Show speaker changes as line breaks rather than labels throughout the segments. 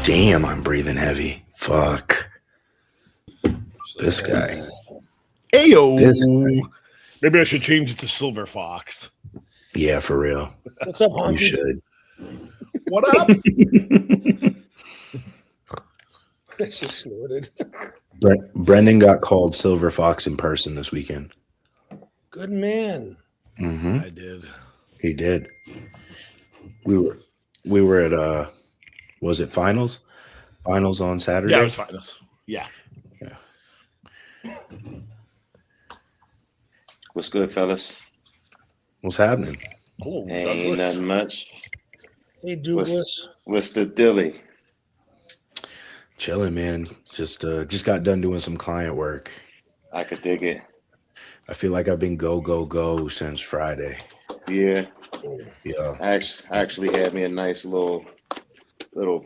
Damn, I'm breathing heavy. Fuck. This guy.
Ayo.
This guy.
Maybe I should change it to Silver Fox.
Yeah, for real.
What's up, Honky?
You should.
What up?
I just snorted.
Brendan got called Silver Fox in person this weekend.
Good man.
Mm-hmm.
I did.
He did. We were at was it finals? Finals on Saturday?
Yeah, it was finals. Yeah.
What's good, fellas?
What's happening?
Oh,
Ain't nothing much.
Hey, Douglas.
What's the dilly?
Chilling, man. Just got done doing some client work.
I could dig it.
I feel like I've been go since Friday.
Yeah.
Yeah.
I actually had me a nice little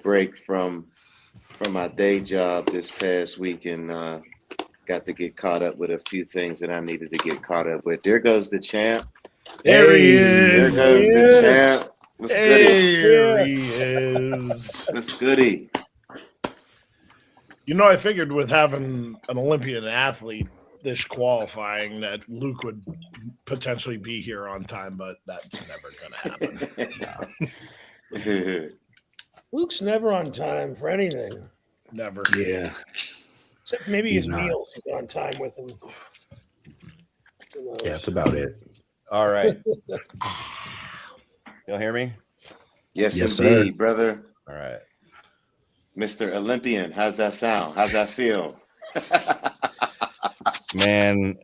break from my day job this past week and got to get caught up with a few things that I needed to get caught up with. There goes the champ.
There he is.
There goes the champ. What's goody?
There he is.
What's goody?
You know, I figured with having an Olympian athlete this qualifying that Luke would potentially be here on time, but that's never going to happen.
Luke's never on time for anything.
Never.
Yeah.
Except maybe
He's
his
not.
meals. He's on time with him.
Yeah, that's about it.
All right. Y'all hear me?
Yes,
Yes,
indeed,
sir.
brother.
All right.
Mr. Olympian, how's that sound? How's that feel?
Man,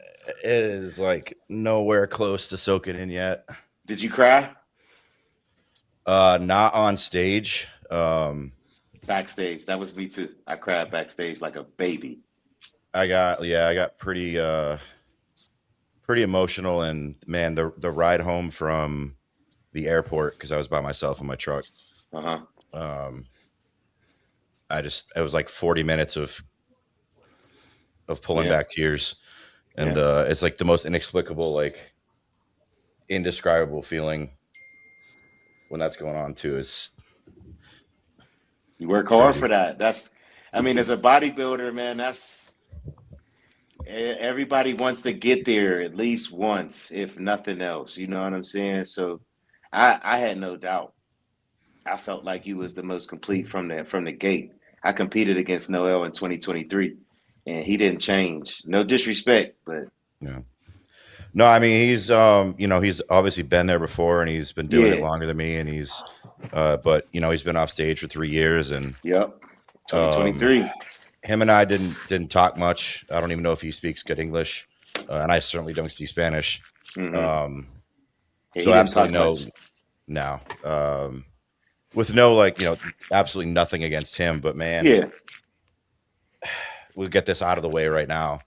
it is like nowhere close to soaking in yet.
Did you cry?
Not on stage.
Backstage. That was me too. I cried backstage like a baby.
I got pretty emotional, and man, the ride home from the airport, because I was by myself in my truck.
Uh-huh.
It was like 40 minutes of pulling back tears, and it's like the most inexplicable, like indescribable feeling when that's going on too. Is
You work hard
Crazy.
for that. As a bodybuilder, man, everybody wants to get there at least once, if nothing else. You know what I'm saying? So I had no doubt. I felt like you was the most complete from the gate. I competed against Noel in 2023, and he didn't change. No disrespect, but
yeah. No, I mean, he's he's obviously been there before, and he's been doing it longer than me, and he's but he's been off stage for 3 years, and
yep, 2023.
Him and I didn't talk much. I don't even know if he speaks good English, and I certainly don't speak Spanish.
Mm-hmm.
So absolutely no. With no absolutely nothing against him, but man, we'll get this out of the way right now.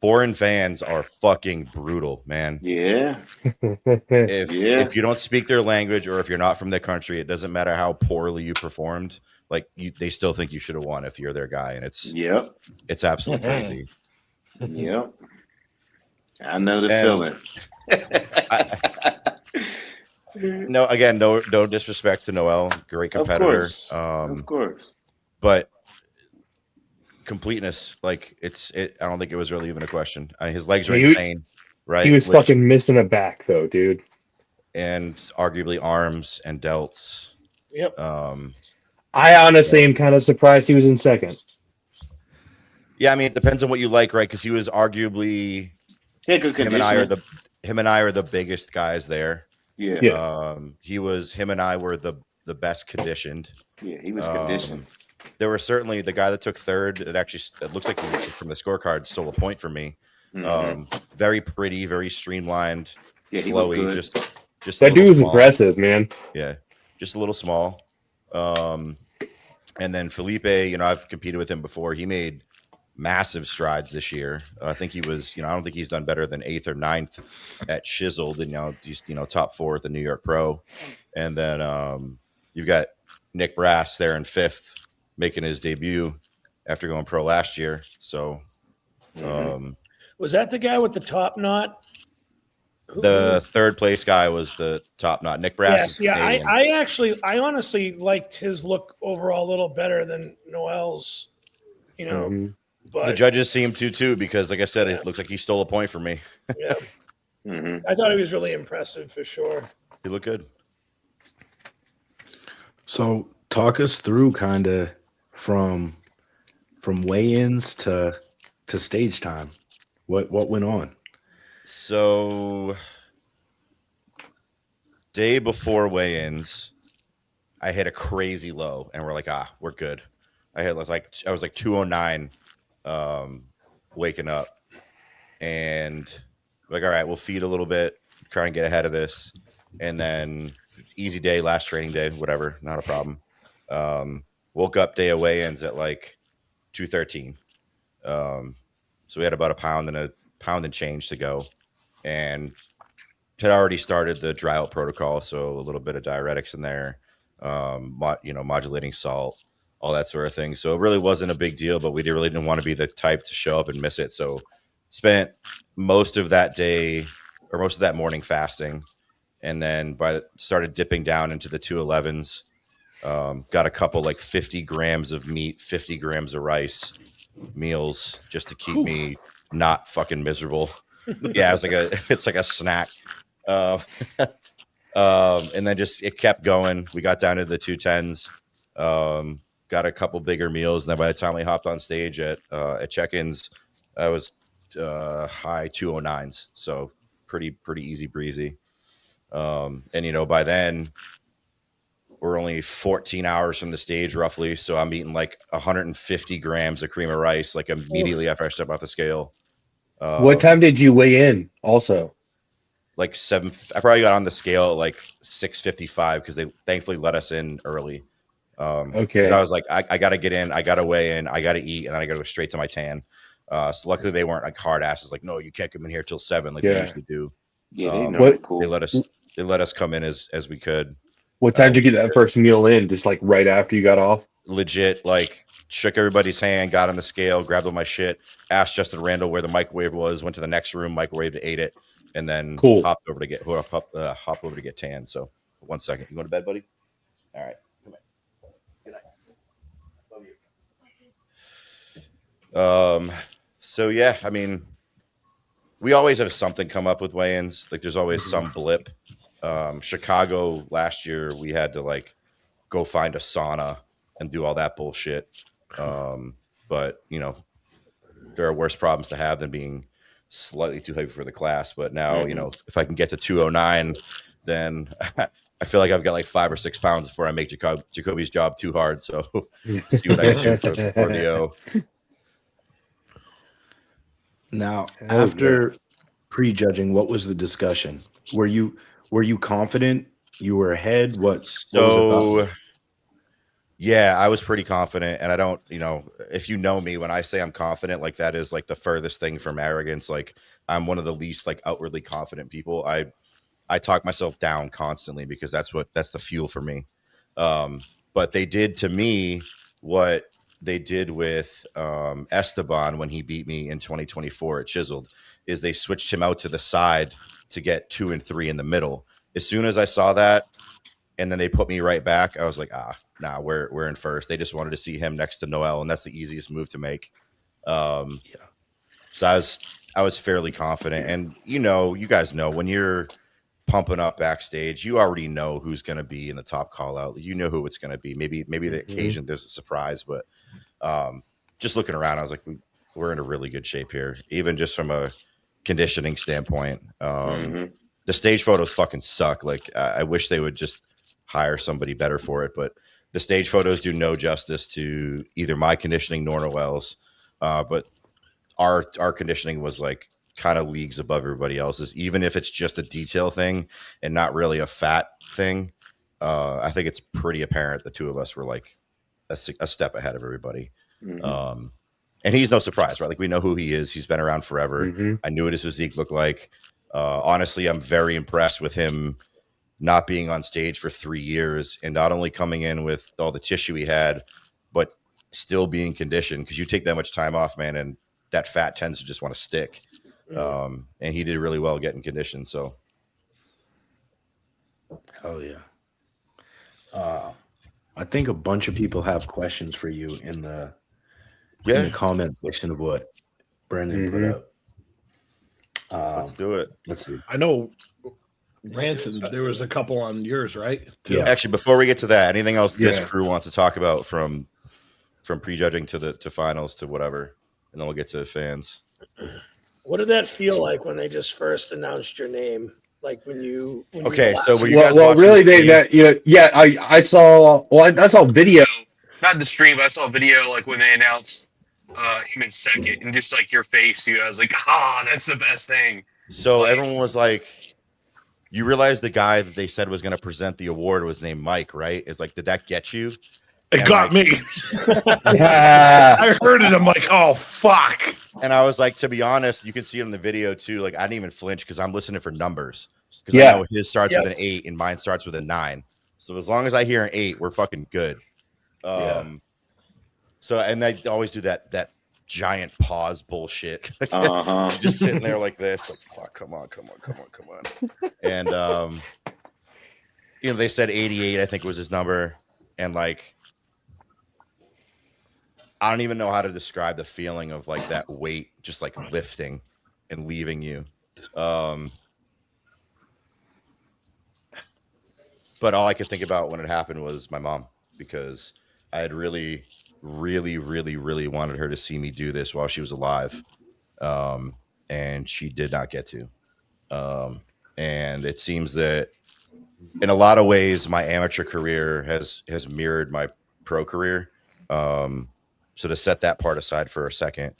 Foreign fans are fucking brutal, man.
Yeah.
If you don't speak their language, or if you're not from their country, it doesn't matter how poorly you performed. Like they still think you should have won if you're their guy, and it's absolutely crazy.
Yep. I know the feeling.
No disrespect to Noel, great competitor.
Of course.
But completeness, like I don't think it was really even a question. His legs are insane, right?
He was fucking missing a back though, dude.
And arguably arms and delts.
Yep.
I honestly am kind of surprised he was in second.
Yeah, I mean, it depends on what you like, right? Because he was arguably
good
him and I are the biggest guys there.
Yeah.
Him and I were the best conditioned.
Yeah, he was conditioned.
There were certainly the guy that took third. It looks like from the scorecard stole a point from me.
Mm-hmm.
Very pretty, very streamlined,
flowy.
Just
that dude was aggressive, man.
Yeah, just a little small. And then Felipe, I've competed with him before. He made massive strides this year. I think he was, I don't think he's done better than 8th or 9th at Chiseled, and he's top 4 at the NYpro. And then you've got Nick Brass there in 5th, making his debut after going pro last year. So
was that the guy with the top knot
The third place guy was the top knot. Nick Brass is
Yes, yeah.
Canadian.
I honestly liked his look overall a little better than Noel's. You know,
Mhm.
but
The judges seem to too, because like I said,
Yeah.
it looks like he stole a point from me.
yeah,
Mhm.
I thought he was really impressive for sure.
He looked good.
So talk us through kind of from weigh-ins to stage time. What went on?
So day before weigh-ins, I hit a crazy low, and we're like, we're good. I was like 209 waking up, and like, all right, we'll feed a little bit, try and get ahead of this, and then easy day, last training day, whatever, not a problem. Woke up day of weigh-ins at like 213. So we had about a pound and change to go, and had already started the dry out protocol, so a little bit of diuretics in there, modulating salt, all that sort of thing. So it really wasn't a big deal, but we really didn't want to be the type to show up and miss it. So spent most of that day or most of that morning fasting, and then started dipping down into the 211s. Got a couple like 50 grams of meat, 50 grams of rice meals just to keep me not fucking miserable. Yeah, it's like a snack. And then just it kept going. We got down to the 210s, got a couple bigger meals, and then by the time we hopped on stage at check-ins, I was high 209s, so pretty easy breezy. And by then we're only 14 hours from the stage roughly, so I'm eating like 150 grams of cream of rice like immediately after I step off the scale.
What time did you weigh in? Also,
like 7. I probably got on the scale at like 6:55 because they thankfully let us in early.
okay.
Because I was like, I got to get in, I got to weigh in, I got to eat, and then I got to go straight to my tan. So luckily they weren't like hard asses, like, no, you can't come in here till 7 like they usually do.
Yeah, they know
What-
cool.
They let us come in as we could.
What time did you get that first meal in? Just like right after you got off?
Legit, like shook everybody's hand, got on the scale, grabbed all my shit, asked Justin Randall where the microwave was, went to the next room, microwaved, ate it, and then hopped over to get tan. So 1 second, you going to bed, buddy? All right, come here. Good night. Love you. So yeah, I mean, we always have something come up with weigh-ins. Like there's always some blip. Chicago last year, we had to like go find a sauna and do all that bullshit. But there are worse problems to have than being slightly too heavy for the class. But now, if I can get to 209, then I feel like I've got like 5 or 6 pounds before I make Jacoby's job too hard. So see what I can do for the O.
Now, after prejudging, what was the discussion? Were you confident you were ahead? What was it about?
Yeah, I was pretty confident, and I don't, if you know me, when I say I'm confident, like that is like the furthest thing from arrogance. Like I'm one of the least like outwardly confident people. I talk myself down constantly because that's the fuel for me. But they did to me what they did with Esteban when he beat me in 2024 at Chiseled, is they switched him out to the side to get 2 and 3 in the middle. As soon as I saw that, and then they put me right back, I was like, nah, we're in first. They just wanted to see him next to Noel, and that's the easiest move to make. So I was fairly confident, and you guys know when you're pumping up backstage, you already know who's going to be in the top call out. You know who it's going to be. Maybe the occasion there's a surprise, but just looking around, I was like, we're in a really good shape here, even just from a conditioning standpoint. The stage photos fucking suck. Like I wish they would just hire somebody better for it, but the stage photos do no justice to either my conditioning nor Noel's. But our conditioning was like kind of leagues above everybody else's, even if it's just a detail thing and not really a fat thing. I think it's pretty apparent the two of us were like a step ahead of everybody. And he's no surprise, right? Like we know who he is. He's been around forever. I knew what his physique looked like. Honestly, I'm very impressed with him not being on stage for 3 years and not only coming in with all the tissue he had, but still being conditioned, because you take that much time off, man, and that fat tends to just want to stick. And he did really well getting conditioned. So
Hell yeah. I think a bunch of people have questions for you in the comment section of what Brandon put up.
Let's do it.
Let's see.
I know, Ranson, there was a couple on yours, right? Too?
Yeah.
Actually, before we get to that, anything else this crew wants to talk about from prejudging to finals to whatever, and then we'll get to fans.
What did that feel like when they just first announced your name? Like when you
okay, so were you
well,
guys watching
really, I saw video,
not the stream, but I saw a video like when they announced him in second, and just like your face, dude. I was like, that's the best thing.
So everyone was like, you realize the guy that they said was going to present the award was named Mike, right? It's like, did that get you?
It got me.
Yeah.
I heard it. I'm like, oh, fuck.
And I was like, to be honest, you can see it in the video too. Like, I didn't even flinch because I'm listening for numbers. Because I know his starts with an 8 and mine starts with a 9. So as long as I hear an 8, we're fucking good. So, and they always do that giant pause bullshit. Just sitting there like this, like, fuck, come on. And they said 88, I think was his number. And like, I don't even know how to describe the feeling of like that weight just like lifting and leaving you. But all I could think about when it happened was my mom, because I had really wanted her to see me do this while she was alive. And she did not get to. And it seems that in a lot of ways, my amateur career has mirrored my pro career. So to set that part aside for a second,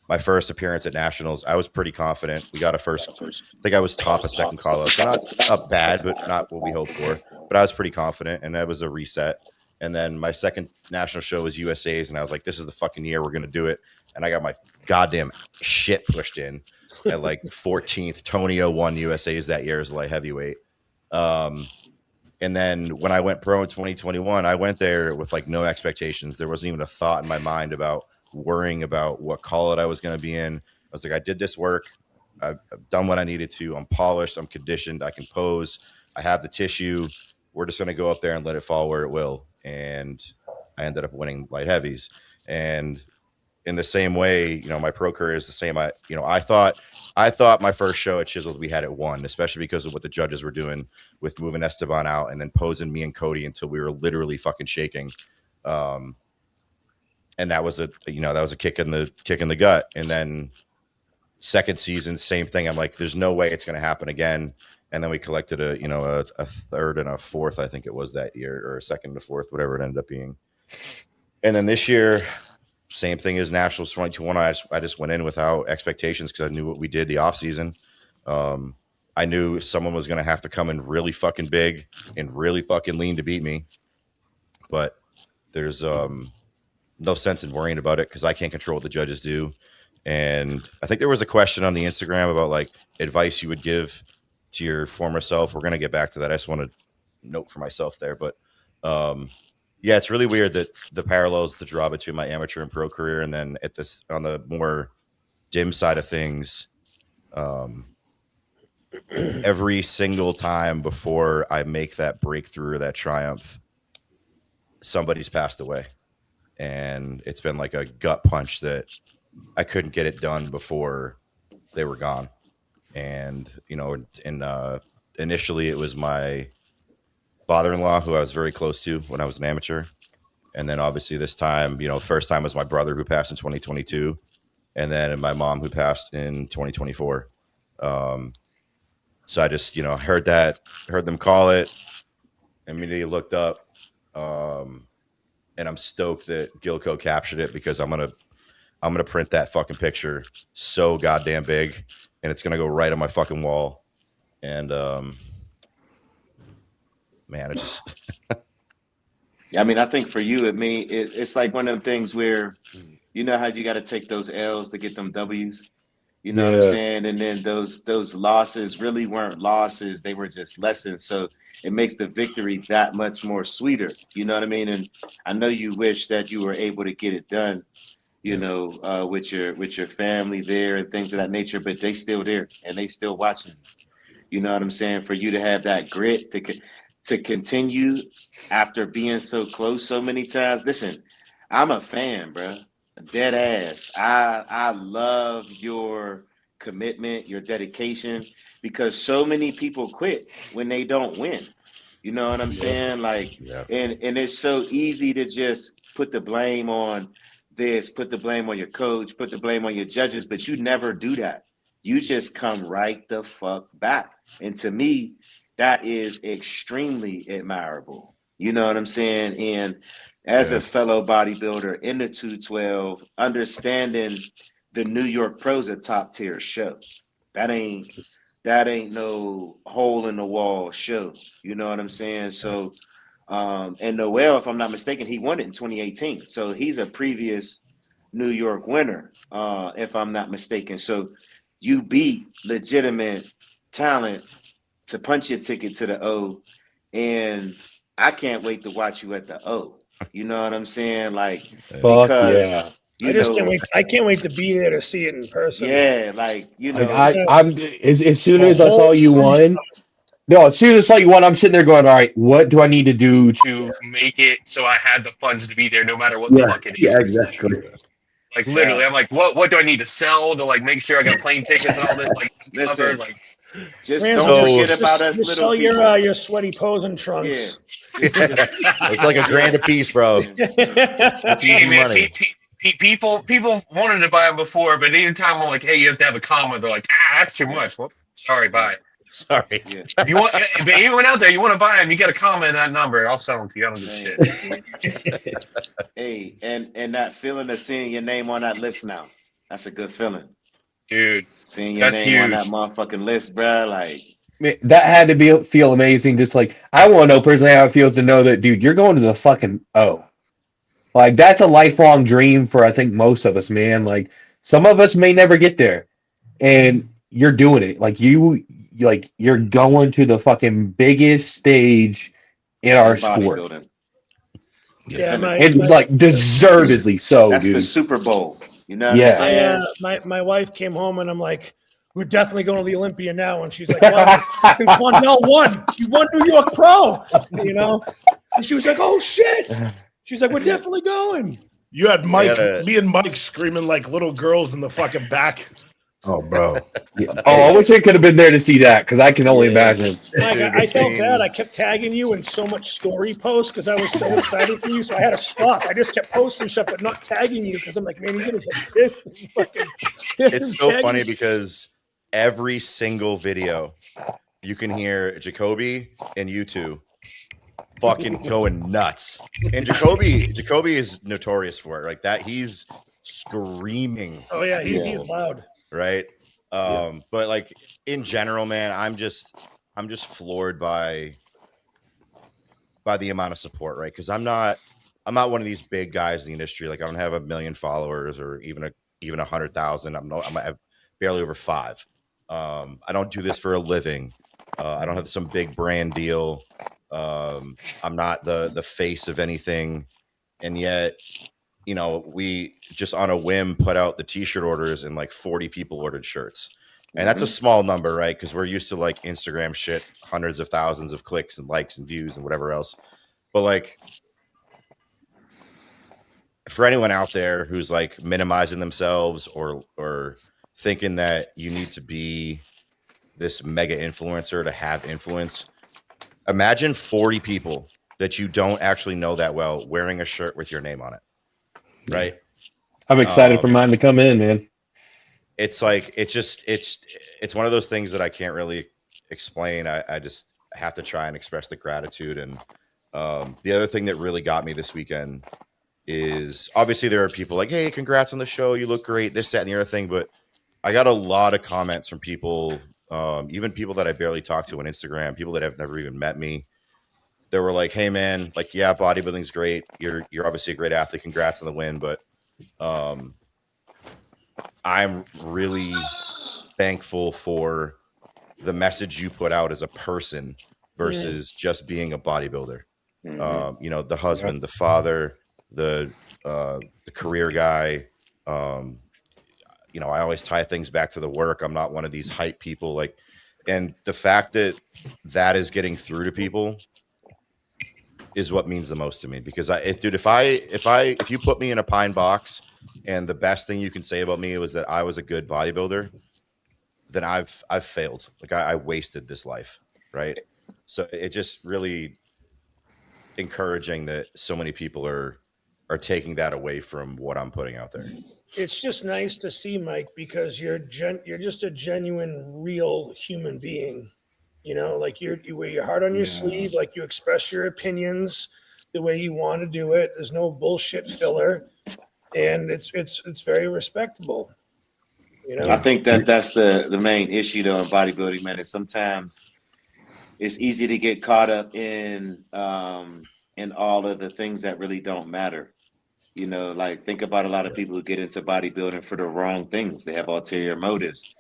my first appearance at nationals, I was pretty confident. We got a first. I think I was top a second call up. So not bad, but not what we hoped for. But I was pretty confident, and that was a reset. And then my second national show was USA's, and I was like, this is the fucking year we're going to do it. And I got my goddamn shit pushed in at like 14th. Tonio won USA's that year as light heavyweight. And then when I went pro in 2021, I went there with like no expectations. There wasn't even a thought in my mind about worrying about what call it I was going to be in. I was like, I did this work. I've done what I needed to. I'm polished. I'm conditioned. I can pose. I have the tissue. We're just going to go up there and let it fall where it will. And I ended up winning light heavies. And in the same way, my pro career is the same. I thought my first show at Chiseled, we had it won, especially because of what the judges were doing with moving Esteban out and then posing me and Cody until we were literally fucking shaking. And that was a kick in the gut. And then second season, same thing. I'm like, there's no way it's going to happen again. And then we collected a third and a fourth, I think it was that year, or a second and a fourth, whatever it ended up being. And then this year, same thing as Nationals 2021. I just went in without expectations because I knew what we did the off season. I knew someone was going to have to come in really fucking big and really fucking lean to beat me. But there's no sense in worrying about it because I can't control what the judges do. And I think there was a question on the Instagram about like advice you would give to your former self. We're going to get back to that. I just want to note for myself there. But yeah, it's really weird that the parallels, the draw between my amateur and pro career, and then on the more dim side of things, every single time before I make that breakthrough or that triumph, somebody's passed away. And it's been like a gut punch that I couldn't get it done before they were gone. And, initially it was my father-in-law, who I was very close to when I was an amateur. And then obviously this time, the first time was my brother, who passed in 2022. And then my mom, who passed in 2024. So I just, heard them call it, immediately looked up. And I'm stoked that Gilco captured it, because I'm gonna print that fucking picture so goddamn big, and it's gonna go right on my fucking wall. And man, it just
I mean, I think for you, it's like one of them things where, how you got to take those L's to get them W's. You know what I'm saying? And then those losses really weren't losses; they were just lessons. So it makes the victory that much more sweeter. You know what I mean? And I know you wish that you were able to get it done, with your family there and things of that nature. But they still there and they still watching. You know what I'm saying? For you to have that grit to continue after being so close so many times. Listen, I'm a fan, bro. Dead ass. I love your commitment, your dedication, because so many people quit when they don't win. You know what I'm saying? Like,
Yeah.
and it's so easy to just put the blame on this, put the blame on your coach, put the blame on your judges, but you never do that. You just come right the fuck back. And to me, that is extremely admirable. You know what I'm saying? And as a fellow bodybuilder in the 212, understanding the New York Pro's a top tier show. That ain't no hole in the wall show. You know what I'm saying? So and Noel, if I'm not mistaken, he won it in 2018. So he's a previous New York winner, if I'm not mistaken. So you beat legitimate talent to punch your ticket to the O, and I can't wait to watch you at the O. You know what I'm saying? Like,
Fuck
because
yeah.
I just can't wait. I can't wait to be there to see it in person.
Yeah, like
Like I'm as soon as I saw you
whole
won. No, as soon as I saw you won, I'm sitting there going, all right, what do I need to do
To make it so I had the funds to be there no matter what the fuck it is.
Yeah, exactly.
Like literally, I'm like, what do I need to sell to like make sure I got plane tickets and all this like covered?
listen,
Like,
just
Rams,
don't
just-
forget about
just-
us
just
little
sell
people.
your sweaty posing
Yeah,
trunks.
It's like $1,000 a piece, bro. That's
hey,
easy
man,
money.
people wanted to buy them before, but anytime I'm like, hey, you have to have a comment, they're like, that's too much. Well, sorry, bye.
Sorry.
Yeah.
If you want, but anyone out there, you want to buy them, you got to comment that number. I'll sell them to you. I don't give a shit.
Hey, and that feeling of seeing your name on that list now, that's a good feeling.
Dude,
Seeing your
that's
name on
huge.
that motherfucking list, bro. Like,
Man, that had to feel amazing. Just like I want to know personally how it feels to know that, dude, you're going to the fucking O. Like that's a lifelong dream for I think most of us, man. Like some of us may never get there, and you're doing it. Like you're going to the fucking biggest stage in our
in
sport,
bodybuilding.
Yeah,
and like deservedly so,
That's the
dude.
Super Bowl. You know what
Yeah.
I'm saying?
my wife came home and I'm like, we're definitely going to the Olympia now. And she's like, well, Condell won. You won New York Pro, you know? And she was like, oh, shit. She's like, we're definitely going.
You had Mike,
gotta-
me and Mike screaming like little girls in the fucking back.
Oh, bro. Yeah.
Oh, I wish I could have been there to see that because I can only imagine.
Mike,
Dude,
I felt
between-
bad. I kept tagging you in so much story posts because I was so excited for you. So I had to stop. I just kept posting stuff, but not tagging you because I'm like, man, he's going to get pissed.
It's so funny because every single video you can hear Jacoby and you two fucking going nuts. And Jacoby is notorious for it. Like that, he's screaming.
Oh, yeah, he's
Yeah.
loud.
Right. But like in general, man, I'm just floored by the amount of support, right? Because I'm not one of these big guys in the industry. Like I don't have 1 million followers or even 100,000. I'm have barely over 5. I don't do this for a living. I don't have some big brand deal. I'm not the face of anything, and yet, you know, we just on a whim put out the t-shirt orders and like 40 people ordered shirts. And that's a small number, right? Because we're used to like Instagram shit, hundreds of thousands of clicks and likes and views and whatever else. But like for anyone out there who's like minimizing themselves or thinking that you need to be this mega influencer to have influence, imagine 40 people that you don't actually know that well wearing a shirt with your name on it. Right.
I'm excited for mine to come in, man.
It's like it's one of those things that I can't really explain. I just have to try and express the gratitude. And the other thing that really got me this weekend is obviously there are people like, hey, congrats on the show, you look great, this, that, and the other thing. But I got a lot of comments from people, even people that I barely talk to on Instagram, people that have never even met me. They were like, hey man, like, yeah, bodybuilding's great. You're obviously a great athlete. Congrats on the win. But I'm really thankful for the message you put out as a person versus just being a bodybuilder. You know, the husband, the father, the career guy. You know, I always tie things back to the work. I'm not one of these hype people. Like And the fact that that is getting through to people is what means the most to me. Because if you put me in a pine box and the best thing you can say about me was that I was a good bodybuilder, then I've failed. Like I wasted this life, right? So it just really encouraging that so many people are taking that away from what I'm putting out there.
It's just nice to see, Mike, because you're just a genuine, real human being. You know, like you wear your heart on your sleeve, like you express your opinions the way you want to do it. There's no bullshit filler, and it's very respectable. You know,
I think that's the main issue though in bodybuilding, man. Is sometimes it's easy to get caught up in all of the things that really don't matter. You know, like think about a lot of people who get into bodybuilding for the wrong things. They have ulterior motives.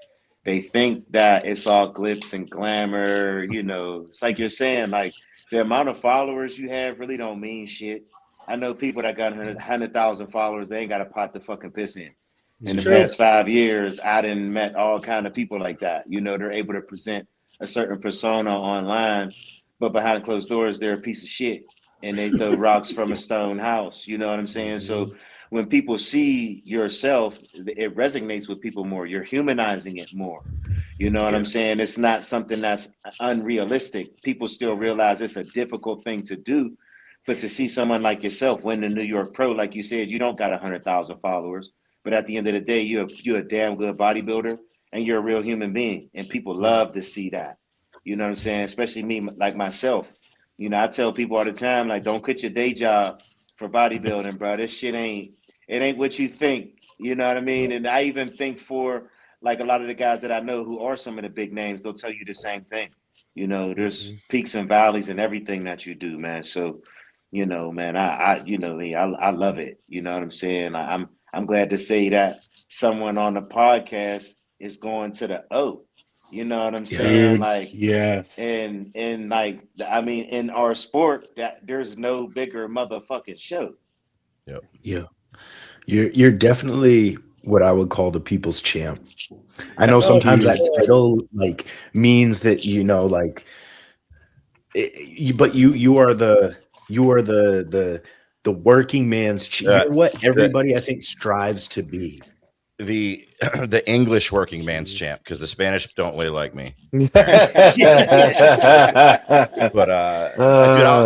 They think that it's all glitz and glamour. You know, it's like you're saying, like the amount of followers you have really don't mean shit. I know people that got 100,000 followers, they ain't got a pot to fucking piss in. In the past 5 years, I done met all kind of people like that. You know, they're able to present a certain persona online, but behind closed doors, they're a piece of shit. And they throw rocks from a stone house. You know what I'm saying? So when people see yourself, it resonates with people more. You're humanizing it more. You know what I'm saying? It's not something that's unrealistic. People still realize it's a difficult thing to do. But to see someone like yourself win the New York Pro, like you said, you don't got 100,000 followers. But at the end of the day, you're a damn good bodybuilder and you're a real human being. And people love to see that. You know what I'm saying? Especially me, like myself. You know, I tell people all the time, like, don't quit your day job for bodybuilding, bro. This shit ain't what you think. You know what I mean? And I even think for like a lot of the guys that I know who are some of the big names, they'll tell you the same thing. You know, there's peaks and valleys in everything that you do, man. So, you know, man, I you know me, I love it. You know what I'm saying? I'm glad to say that someone on the podcast is going to the O. You know what I'm saying?
Dude,
Like,
yes.
and like, I mean, in our sport, that there's no bigger motherfucking show.
Yep.
Yeah. You're definitely what I would call the people's champ. I know sometimes that title like means that, you know, like but you are the working man's you're what everybody I think strives to be.
The English working man's champ, because the Spanish don't really like me.
But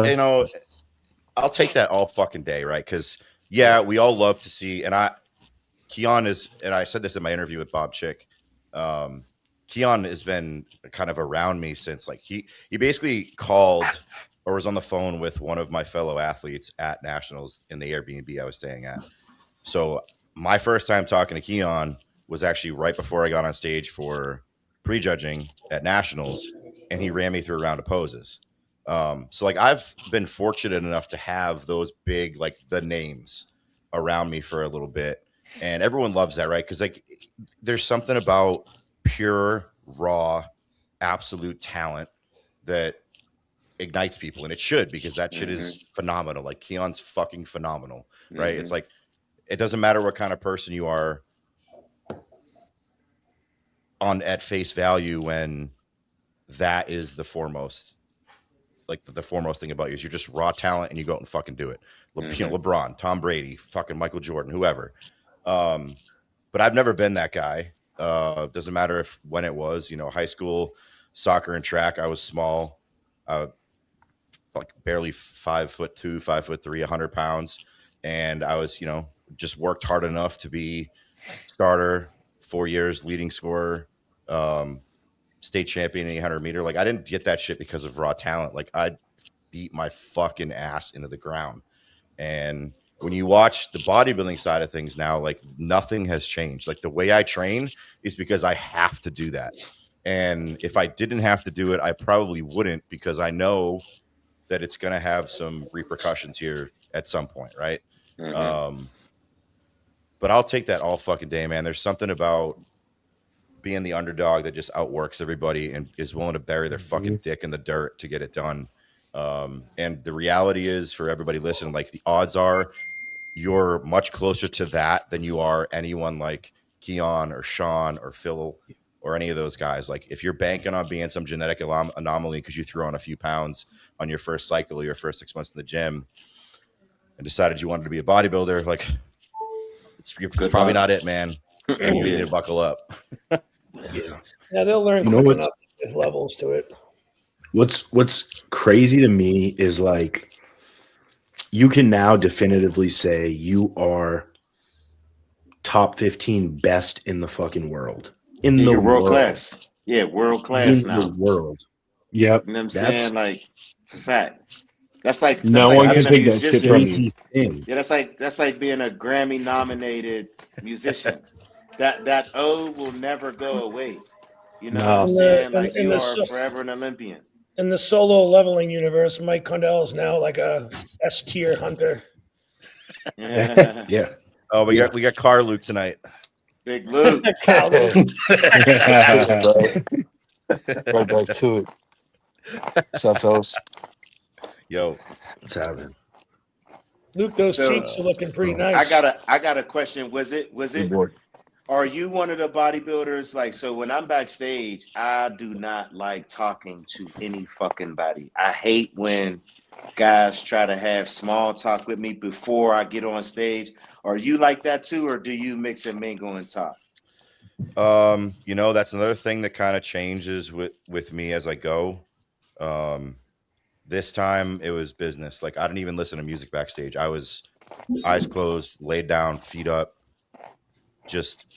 dude, I'll take that all fucking day, right? Because we all love to see, and Keon is, and I said this in my interview with Bob Chick. Keon has been kind of around me since like he basically called or was on the phone with one of my fellow athletes at Nationals in the Airbnb I was staying at. So my first time talking to Keon was actually right before I got on stage for prejudging at Nationals, and he ran me through a round of poses. So like I've been fortunate enough to have those big, like the names around me for a little bit, and everyone loves that, right? Because like there's something about pure, raw, absolute talent that ignites people, and it should, because that shit is phenomenal. Like Keon's fucking phenomenal, right? It's like, it doesn't matter what kind of person you are at face value when that is the foremost, like the foremost thing about you is you're just raw talent and you go out and fucking do it. You know, LeBron, Tom Brady, fucking Michael Jordan, whoever. But I've never been that guy. Doesn't matter when it was, you know, high school, soccer and track. I was small, like barely 5'2", 5'3", 100 pounds. And I was, you know, just worked hard enough to be starter, 4 years, leading scorer, state champion, 800 meter. Like I didn't get that shit because of raw talent. Like I beat my fucking ass into the ground. And when you watch the bodybuilding side of things now, like nothing has changed. Like the way I train is because I have to do that. And if I didn't have to do it, I probably wouldn't, because I know that it's going to have some repercussions here at some point. Right. But I'll take that all fucking day, man. There's something about being the underdog that just outworks everybody and is willing to bury their fucking dick in the dirt to get it done. And the reality is, for everybody listening, like the odds are you're much closer to that than you are anyone like Keon or Sean or Phil or any of those guys. Like if you're banking on being some genetic anomaly because you threw on a few pounds on your first cycle or your first 6 months in the gym and decided you wanted to be a bodybuilder, like it's probably not it, man. You need to buckle up.
Yeah.
Yeah, they'll learn quick enough. There's levels to it.
What's crazy to me is like you can now definitively say you are top 15 best in the fucking world. In the
world
world.
Class. Yeah, world class
in
now.
the world.
Yep.
You know what I'm saying? Like, it's a fact. That's like
No
like
one
being
can
a
take that shit from
musician.
you.
Yeah, that's like being a Grammy nominated musician. That O will never go away. You know what I'm saying? Like you are forever an Olympian.
In the solo leveling universe, Mike Condell is now like a S tier hunter.
Yeah.
Oh, we got Car Luke tonight.
Big Luke.
Cal Luke.
Right back to it. What's up, fellas?
Yo,
What's happening?
Luke, those
So,
cheeks are looking pretty nice.
I got a question. Was it are you one of the bodybuilders? Like, so when I'm backstage, I do not like talking to any fucking body. I hate when guys try to have small talk with me before I get on stage. Are you like that too, or do you mix and mingle and talk?
you know, that's another thing that kind of changes with me as I go. This time it was business. Like I didn't even listen to music backstage. I was eyes closed, laid down, feet up, just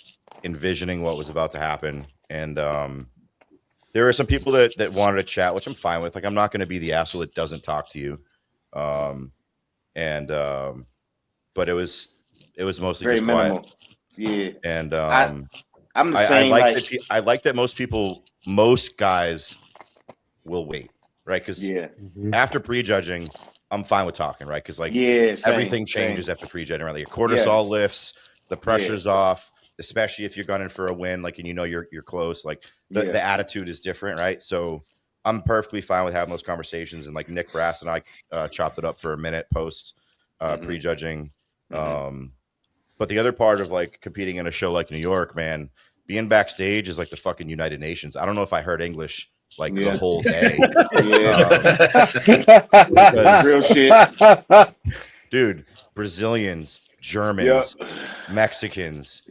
envisioning what was about to happen. And there were some people that wanted to chat, which I'm fine with. Like I'm not going to be the asshole that doesn't talk to you. But it was mostly
Very
just
minimal.
quiet.
Yeah.
And
I'm the same.
I like that most guys will wait, right? Because after prejudging, I'm fine with talking, right? Because like everything changes after prejudging, right? Like your cortisol lifts, the pressure's off, especially if you're gunning for a win, like and you know you're close. Like the attitude is different, right? So I'm perfectly fine with having those conversations. And like Nick Brass and I chopped it up for a minute post prejudging. But the other part of like competing in a show like New York, man, being backstage is like the fucking United Nations. I don't know if I heard English like the whole day.
Real shit.
Dude, Brazilians, Germans, Mexicans,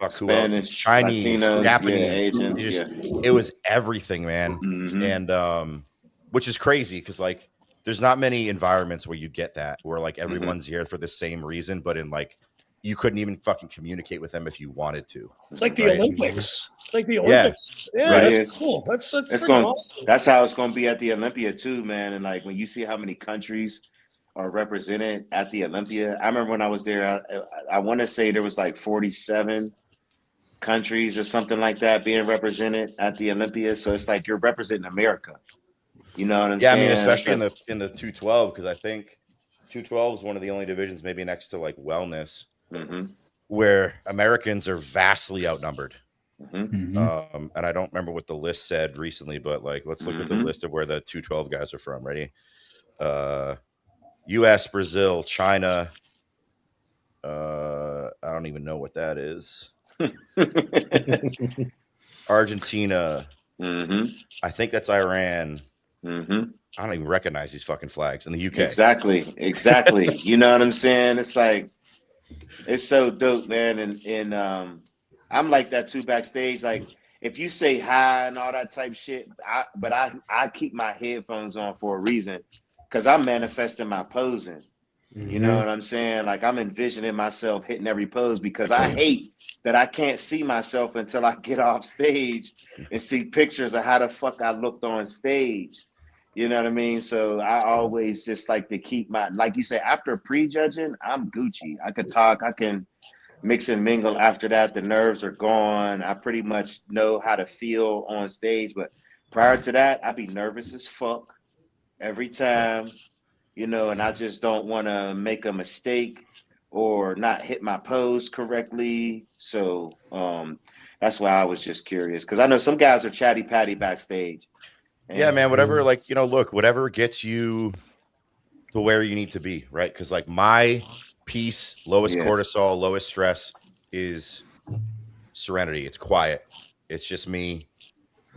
Spanish,
Chinese,
Latinos,
Japanese.
Asians,
it was everything, man. And which is crazy because like there's not many environments where you get that, where like everyone's here for the same reason, but in like you couldn't even fucking communicate with them if you wanted to.
It's like the Olympics. It's like the Olympics. Yeah, that's cool. That's awesome.
That's how it's going to be at the Olympia too, man. And like when you see how many countries are represented at the Olympia, I remember when I was there, I want to say there was like 47 countries or something like that being represented at the Olympia. So it's like you're representing America. You know what I'm saying?
Yeah, I mean, especially in the 212, because I think 212 is one of the only divisions, maybe next to like wellness, where Americans are vastly outnumbered. And I don't remember what the list said recently, but like let's look at the list of where the 212 guys are from. Ready? U.S., Brazil, China. I don't even know what that is. Argentina. I think that's Iran. I don't even recognize these fucking flags in the UK.
Exactly. You know what I'm saying? It's like, it's so dope, man. And I'm like that too backstage. Like if you say hi and all that type shit, I keep my headphones on for a reason because I'm manifesting my posing. You know what I'm saying? Like I'm envisioning myself hitting every pose because I hate that I can't see myself until I get off stage and see pictures of how the fuck I looked on stage. You know what I mean? So I always just like to keep my, like you say, after prejudging, I'm Gucci. I could talk, I can mix and mingle after that. The nerves are gone. I pretty much know how to feel on stage. But prior to that, I'd be nervous as fuck every time, you know, and I just don't want to make a mistake or not hit my pose correctly. So that's why I was just curious because I know some guys are chatty patty backstage.
Yeah, man, whatever, like, you know, look, whatever gets you to where you need to be, right? Because, like, my peace, lowest cortisol, lowest stress is serenity. It's quiet. It's just me.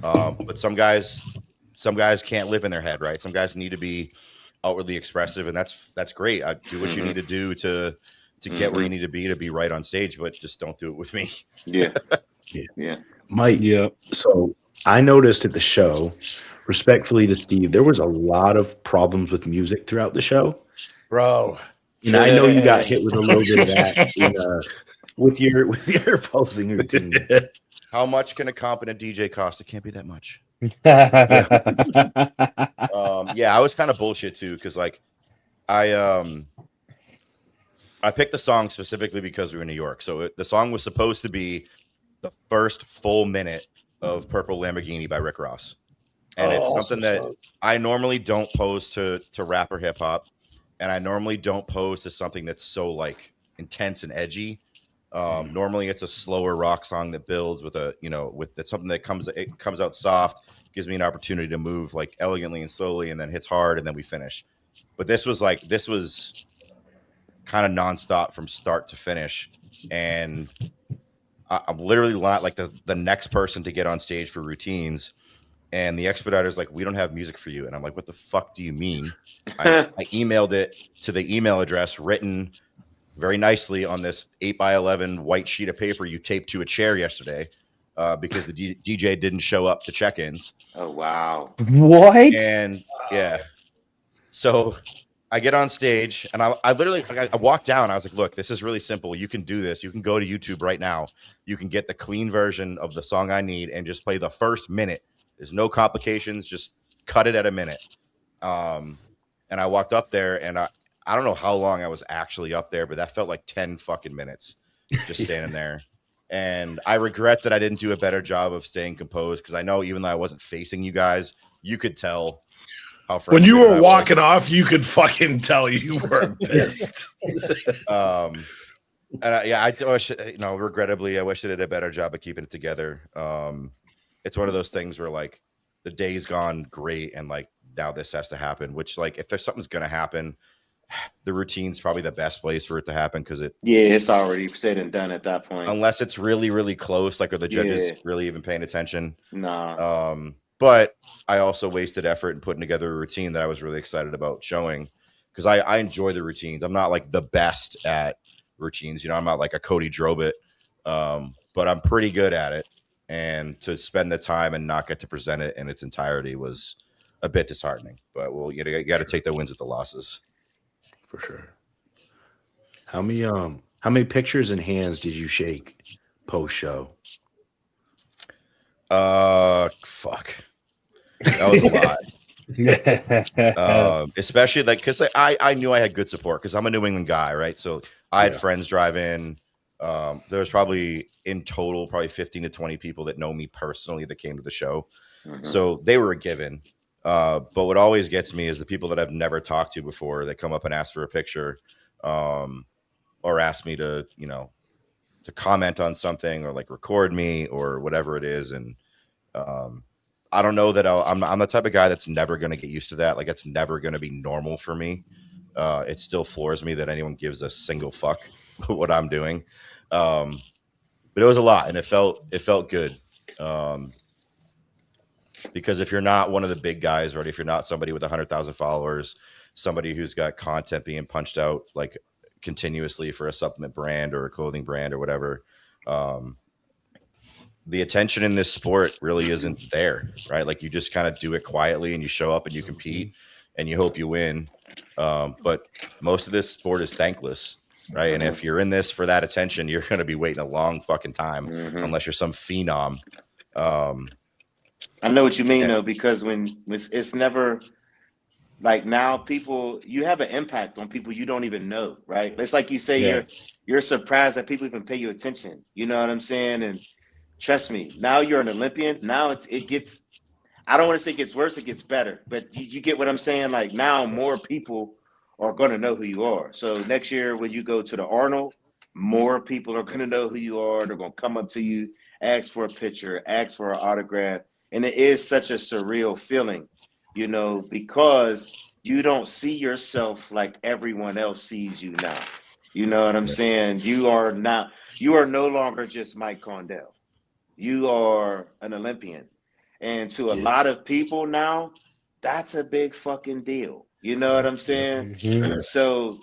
But some guys can't live in their head, right? Some guys need to be outwardly expressive, and that's great. Do what you need to do to get where you need to be right on stage, but just don't do it with me.
Yeah.
Yeah.
Yeah.
Mike,
Yeah.
so I noticed at the show, respectfully to Steve, there was a lot of problems with music throughout the show.
Bro.
And I know you got hit with a little bit of that with your posing routine.
How much can a competent DJ cost? It can't be that much.
Yeah.
Yeah, I was kind of bullshit too, because like I picked the song specifically because we were in New York. So the song was supposed to be the first full minute of Purple Lamborghini by Rick Ross. And it's something that I normally don't pose to rap or hip hop. And I normally don't pose to something that's so like intense and edgy. Normally it's a slower rock song that builds with that's something that comes out soft, gives me an opportunity to move like elegantly and slowly, and then hits hard, and then we finish. But this was kind of nonstop from start to finish. And I'm literally like the next person to get on stage for routines. And the expediter's like, we don't have music for you. And I'm like, what the fuck do you mean? I emailed it to the email address written very nicely on this 8x11 white sheet of paper you taped to a chair yesterday because the DJ didn't show up to check-ins.
Oh, wow.
What?
And yeah. So I get on stage and I literally walked down. I was like, look, this is really simple. You can do this. You can go to YouTube right now. You can get the clean version of the song I need and just play the first minute. There's no complications. Just cut it at a minute. And I walked up there and I don't know how long I was actually up there, but that felt like 10 fucking minutes just standing there. And I regret that I didn't do a better job of staying composed, because I know even though I wasn't facing you guys, you could tell how
When you
frustrated
were
I
walking
was.
off, you could fucking tell you were pissed.
And I wish, regrettably, I wish I did a better job of keeping it together. It's one of those things where like the day's gone great, and like now this has to happen, which like if there's something's gonna happen, the routine's probably the best place for it to happen, because
it's already said and done at that point.
Unless it's really, really close, like are the judges really even paying attention?
Nah.
But I also wasted effort in putting together a routine that I was really excited about showing, because I enjoy the routines. I'm not like the best at routines, I'm not like a Cody Drobit, but I'm pretty good at it. And to spend the time and not get to present it in its entirety was a bit disheartening. But you got to take the wins with the losses.
For sure. How many pictures and hands did you shake post show?
Fuck. That was a lot. Especially like because I knew I had good support because I'm a New England guy, right? So I had friends drive in. There was probably in total 15 to 20 people that know me personally that came to the show. So they were a given. But what always gets me is the people that I've never talked to before that come up and ask for a picture, or ask me to, to comment on something or like record me or whatever it is. And I don't know that I'm the type of guy that's never going to get used to that. Like it's never going to be normal for me. It still floors me that anyone gives a single fuck what I'm doing. But it was a lot, and it felt good. Because if you're not one of the big guys, right, if you're not somebody with 100,000 followers, somebody who's got content being punched out like continuously for a supplement brand or a clothing brand or whatever, the attention in this sport really isn't there, right? Like you just kind of do it quietly and you show up and you compete and you hope you win. But most of this sport is thankless, right? And if you're in this for that attention, you're going to be waiting a long fucking time unless you're some phenom.
I know what you mean, though, because when it's never like now you have an impact on people you don't even know, right? It's like you say, you're surprised that people even pay you attention. You know what I'm saying? And trust me, now you're an Olympian. Now it gets, I don't want to say it gets worse, it gets better, but you get what I'm saying? Like now more people are going to know who you are. So next year when you go to the Arnold, more people are going to know who you are. They're going to come up to you, ask for a picture, ask for an autograph. And it is such a surreal feeling, because you don't see yourself like everyone else sees you now. You know what I'm saying? You are no longer just Mike Condell. you are an Olympian. And to a
Yeah.
lot of people now, that's a big fucking deal. You know what I'm saying?
Mhm.
So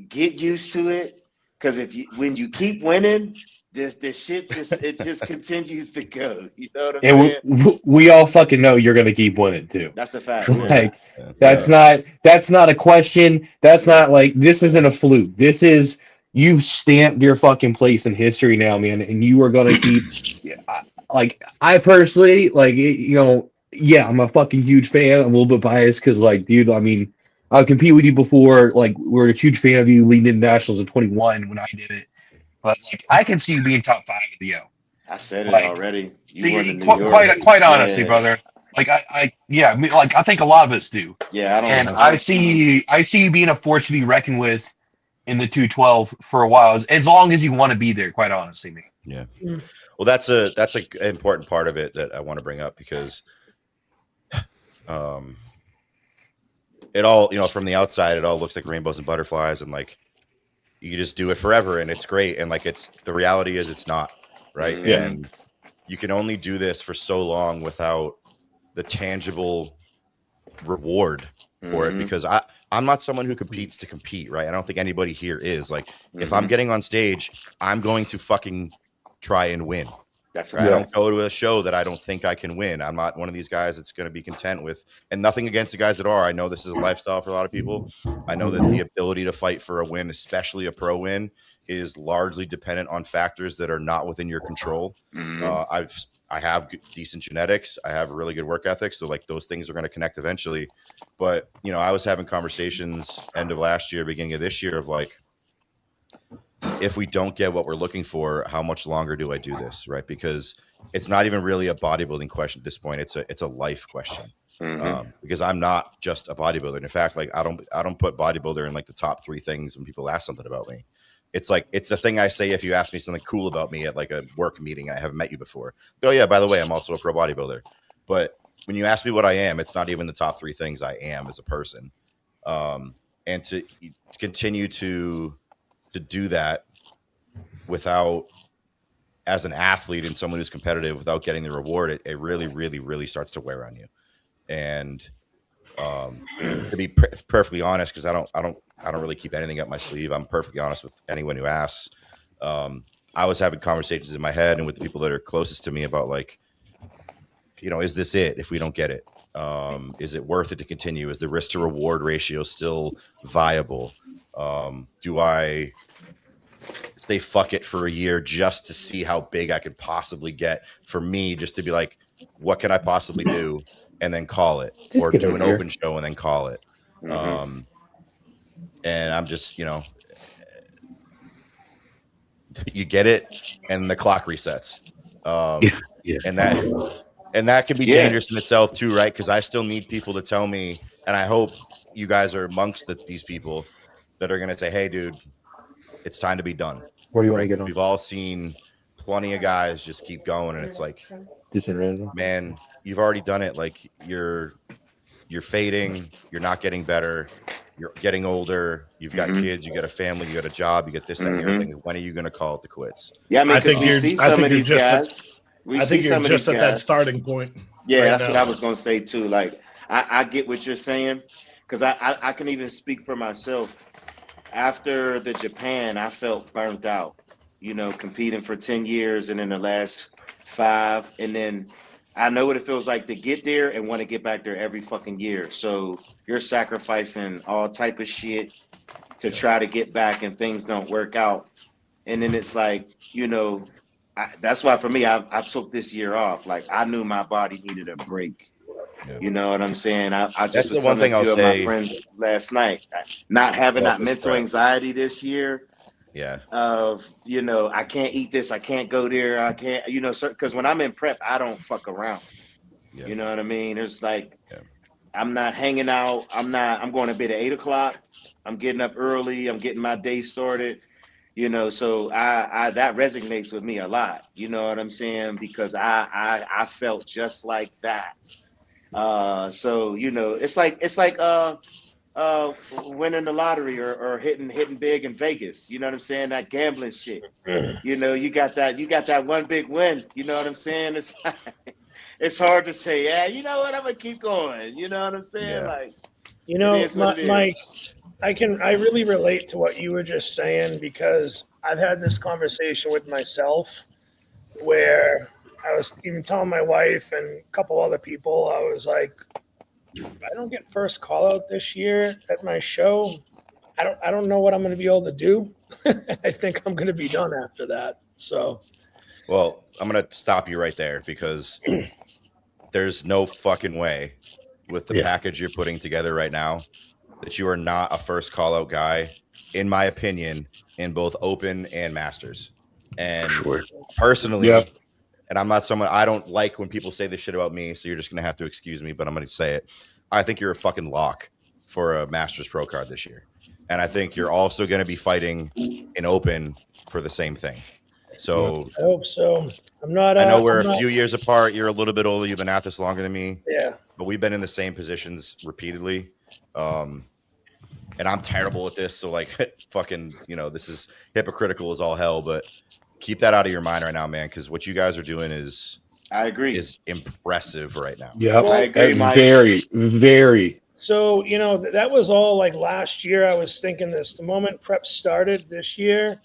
get used to it. Cause when you keep winning, the shit just continues to go. You know what I'm
And
saying?
we all fucking know you're gonna keep winning too.
That's a fact, man.
Like
Yeah.
that's not a question. That's not like this isn't a fluke. This is you've stamped your fucking place in history now, man, and you are gonna keep. Like I personally like yeah, I'm a fucking huge fan. I'm a little bit biased because like, dude, I mean, I'll compete with you before. Like we're a huge fan of you leading into nationals in 21 when I did it. But like I can see you being top 5 of the O.
I said it
Like
already. You won the New
quite
York.
quite honestly,
Yeah.
brother. Like yeah, I mean, like I think a lot of us do.
Yeah,
And
I don't
I see you being a force to be reckoned with in the 212 for a while, as long as you want to be there. Quite honestly, man.
Yeah.
Mm.
Well, that's a important part of it that I want to bring up because, it all from the outside, it all looks like rainbows and butterflies, and like you just do it forever, and it's great, and like the reality is it's not, right?
Yeah.
And you can only do this for so long without the tangible reward for it, because I'm not someone who competes to compete, right? I don't think anybody here is. Like, if I'm getting on stage, I'm going to fucking try and win.
That's
right.
right.
I don't go to a show that I don't think I can win. I'm not one of these guys that's going to be content with, and nothing against the guys that are. I know this is a lifestyle for a lot of people. I know that the ability to fight for a win, especially a pro win, is largely dependent on factors that are not within your control. I have decent genetics. I have really good work ethic. So like those things are going to connect eventually. But, I was having conversations end of last year, beginning of this year of like, if we don't get what we're looking for, how much longer do I do this? Right. Because it's not even really a bodybuilding question at this point. It's a life question. Because I'm not just a bodybuilder. In fact, like I don't put bodybuilder in like the top 3 things when people ask something about me. It's like, it's the thing I say if you ask me something cool about me at like a work meeting and I haven't met you before. Oh yeah, by the way, I'm also a pro bodybuilder. But when you ask me what I am, it's not even the top 3 things I am as a person. And to continue to do that without, as an athlete and someone who's competitive, without getting the reward, it really, really, really starts to wear on you. And to be perfectly honest, because I don't really keep anything up my sleeve. I'm perfectly honest with anyone who asks. I was having conversations in my head and with the people that are closest to me about like, is this it? If we don't get it, is it worth it to continue? Is the risk to reward ratio still viable? Do I say fuck it for a year just to see how big I could possibly get, for me, just to be like, what can I possibly do, and then call it, or do an open show and then call it. And I'm just, you get it and the clock resets.
Yeah.
And that can be dangerous in itself too, right? Because I still need people to tell me, and I hope you guys are amongst these people that are going to say, hey dude, it's time to be done.
Where do you want to get on?
We've all seen plenty of guys just keep going, and it's like, man, you've already done it. Like you're fading, you're not getting better, you're getting older, you've got kids, you got a family, you got a job, you got this, that, and the other thing. When are you going to call it the quits?
Yeah, I mean,
I think
we see some of these guys.
I think you're just at that starting point.
Yeah,
right
that's
now.
what I was going to say too. Like, I get what you're saying, because I can even speak for myself. After the Japan, I felt burnt out, competing for 10 years and in the last 5. And then I know what it feels like to get there and want to get back there every fucking year. So you're sacrificing all type of shit to try to get back, and things don't work out. And then it's like, that's why for me, I took this year off. Like I knew my body needed a break.
Yeah.
You know what I'm saying? I just
That's
was
the one thing I'll say.
my friends last night, not having that mental anxiety this year.
Yeah.
Of I can't eat this, I can't go there, I can't, because when I'm in prep, I don't fuck around.
Yeah.
You know what I mean? It's like I'm not hanging out. I'm going to bed at 8:00. I'm getting up early. I'm getting my day started. So I that resonates with me a lot. You know what I'm saying? Because I felt just like that. So it's like winning the lottery or hitting big in Vegas. You know what I'm saying? That gambling shit. You know, you got that one big win. You know what I'm saying? It's hard to say, yeah, you know what, I'm gonna keep going. You know what I'm saying?
Yeah.
Like,
You know,
it is what it is.
Mike, I really relate to what you were just saying because I've had this conversation with myself where I was even telling my wife and a couple other people, I was like, if I don't get first call out this year at my show, I don't know what I'm going to be able to do. I think I'm going to be done after that. So,
Well, I'm going to stop you right there because there's no fucking way with the package you're putting together right now that you are not a first call out guy, in my opinion, in both open and masters. And personally, and I'm not someone, I don't like when people say this shit about me, so you're just going to have to excuse me, but I'm going to say it. I think you're a fucking lock for a Masters Pro card this year. And I think you're also going to be fighting in open for the same thing. So
I hope so. I'm not.
I know we're a few years apart. You're a little bit older. You've been at this longer than me.
Yeah.
But we've been in the same positions repeatedly. And I'm terrible at this. So, like, fucking, you know, this is hypocritical as all hell. But keep that out of your mind right now, man, because what you guys are doing is,
I agree,
is impressive right now.
Yeah,
I agree, Mike.
Very, very.
So, you know, that was all like last year. I was thinking this the moment prep started this year.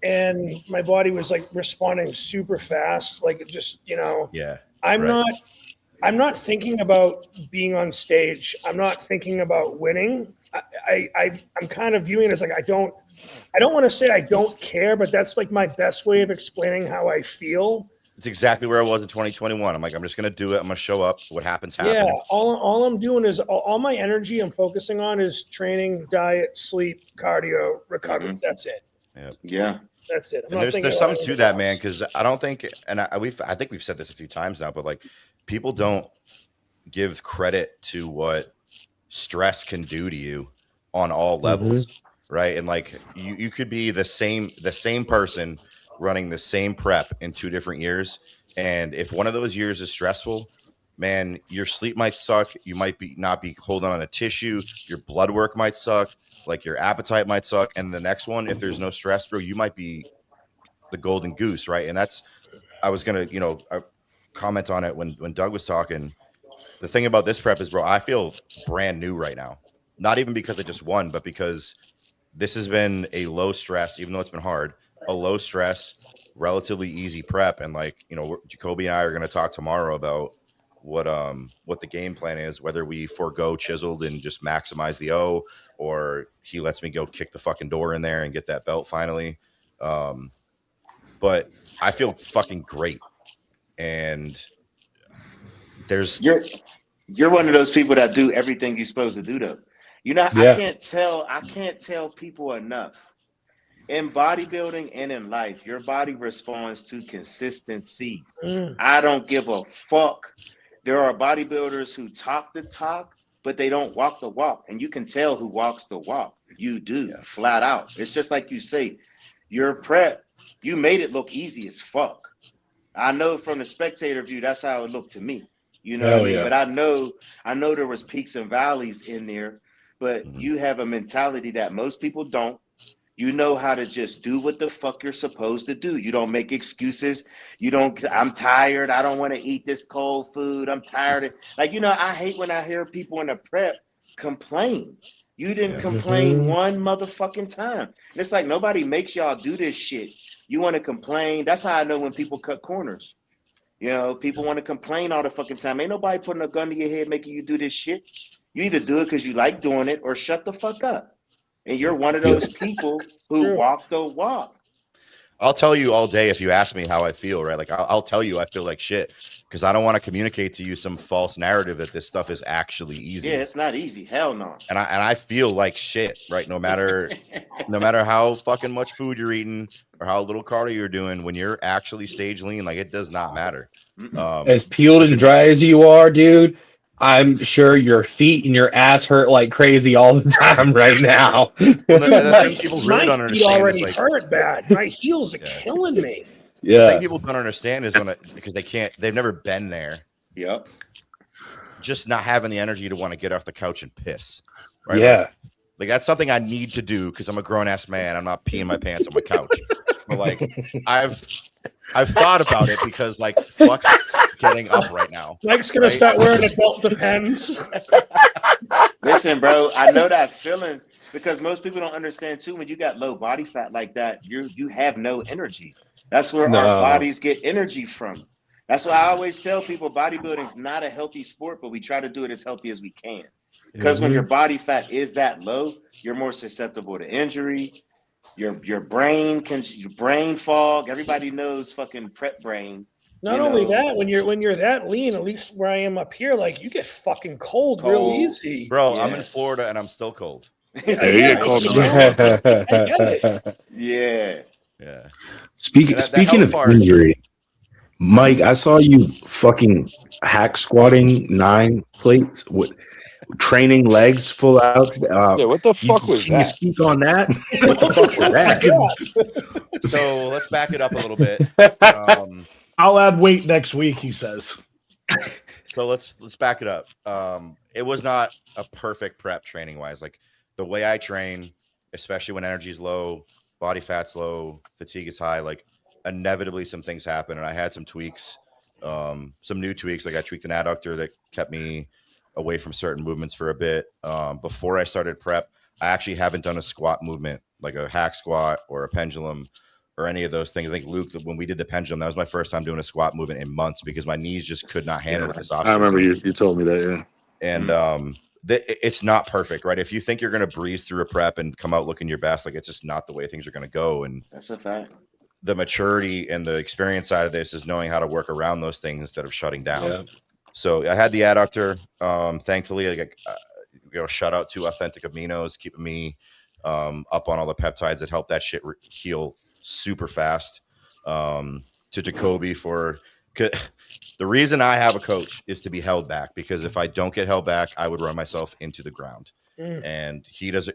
And my body was like responding super fast. Like it just, you know, I'm not thinking about being on stage. I'm not thinking about winning. I'm kind of viewing it as like, I don't want to say I don't care, but that's like my best way of explaining how I feel.
It's exactly where I was in 2021. I'm like, I'm just going to do it. I'm going to show up. What happens, happens.
Yeah. All I'm doing is all my energy I'm focusing on is training, diet, sleep, cardio, recovery. Mm-hmm. That's it.
Yeah.
That's it.
And there's something to that, man, because I don't think, and I think we've said this a few times now, but like people don't give credit to what stress can do to you on all levels, right? And like you could be the same person running the same prep in 2 different years, and if one of those years is stressful, man, your sleep might suck. You might not be holding on to tissue. Your blood work might suck. Like your appetite might suck. And the next one, if there's no stress, bro, you might be the golden goose, right? And that's, I was going to, comment on it when Doug was talking. The thing about this prep is, bro, I feel brand new right now. Not even because I just won, but because this has been a low stress, even though it's been hard, a low stress, relatively easy prep. And like, Jacoby and I are going to talk tomorrow about what the game plan is, whether we forego chiseled and just maximize the O, or he lets me go kick the fucking door in there and get that belt finally. But I feel fucking great. And
you're one of those people that do everything you're supposed to do though. You know, I can't tell people enough. In bodybuilding and in life, your body responds to consistency. I don't give a fuck. There are bodybuilders who talk the talk, but they don't walk the walk. And you can tell who walks the walk. You do, flat out. It's just like you say, your prep, you made it look easy as fuck. I know from the spectator view, that's how it looked to me. You know what I mean? But I know there was peaks and valleys in there, but you have a mentality that most people don't. You know how to just do what the fuck you're supposed to do. You don't make excuses. I'm tired. I don't want to eat this cold food. I'm tired. I hate when I hear people in the prep complain. You didn't complain one motherfucking time. And it's like nobody makes y'all do this shit. You want to complain. That's how I know when people cut corners. People want to complain all the fucking time. Ain't nobody putting a gun to your head making you do this shit. You either do it because you like doing it or shut the fuck up. And you're one of those people who walk the walk.
I'll tell you all day if you ask me how I feel, right? Like I'll tell you I feel like shit because I don't want to communicate to you some false narrative that this stuff is actually easy.
Yeah, it's not easy. Hell no.
And I feel like shit, right? No matter how fucking much food you're eating or how little cardio you're doing, when you're actually stage lean, like it does not matter.
As peeled and dry as you are, dude, I'm sure your feet and your ass hurt like crazy all the time right now.
Well, the thing people really don't understand
already
is like,
hurt bad. My heels are killing me.
The thing people don't understand is they've never been there.
Yep.
just not having the energy to want to get off the couch and piss. Right?
Yeah.
Like that's something I need to do because I'm a grown ass man. I'm not peeing my pants on my couch. But like I've thought about it because like fuck getting up right now.
Mike's gonna start wearing adult Depends.
Listen, bro, I know that feeling because most people don't understand too. When you got low body fat like that, you have no energy. That's where our bodies get energy from. That's why I always tell people bodybuilding is not a healthy sport, but we try to do it as healthy as we can. Because when your body fat is that low, you're more susceptible to injury. Your brain fog. Everybody knows fucking prep brain.
Not only that, when you're that lean, at least where I am up here, like you get fucking cold real easy.
Bro, I'm in Florida and I'm still cold.
Yeah, you get cold.
Yeah.
Yeah.
Speaking of injury, Mike, I saw you fucking hack squatting 9 plates. What? Training legs full out.
Yeah, what the fuck was
can
that?
you speak on that? What the fuck was that?
So let's back it up a little bit.
I'll add weight next week, he says.
So let's back it up. It was not a perfect prep training wise. Like the way I train, especially when energy is low, body fat's low, fatigue is high, like inevitably some things happen. And I had some tweaks, some new tweaks. Like I tweaked an adductor that kept me away from certain movements for a bit. Before I started prep, I actually haven't done a squat movement, like a hack squat or a pendulum or any of those things. I think Luke, when we did the pendulum, that was my first time doing a squat movement in months because my knees just could not handle it this offseason.
I remember you told me that, yeah.
And it's not perfect, right? If you think you're going to breeze through a prep and come out looking your best, like it's just not the way things are going to go. And
that's a fact.
The maturity and the experience side of this is knowing how to work around those things instead of shutting down. Yeah. So I had the adductor. Thankfully, shout out to Authentic Aminos, keeping me up on all the peptides that help that shit heal super fast. To Jacoby the reason I have a coach is to be held back, because if I don't get held back, I would run myself into the ground. And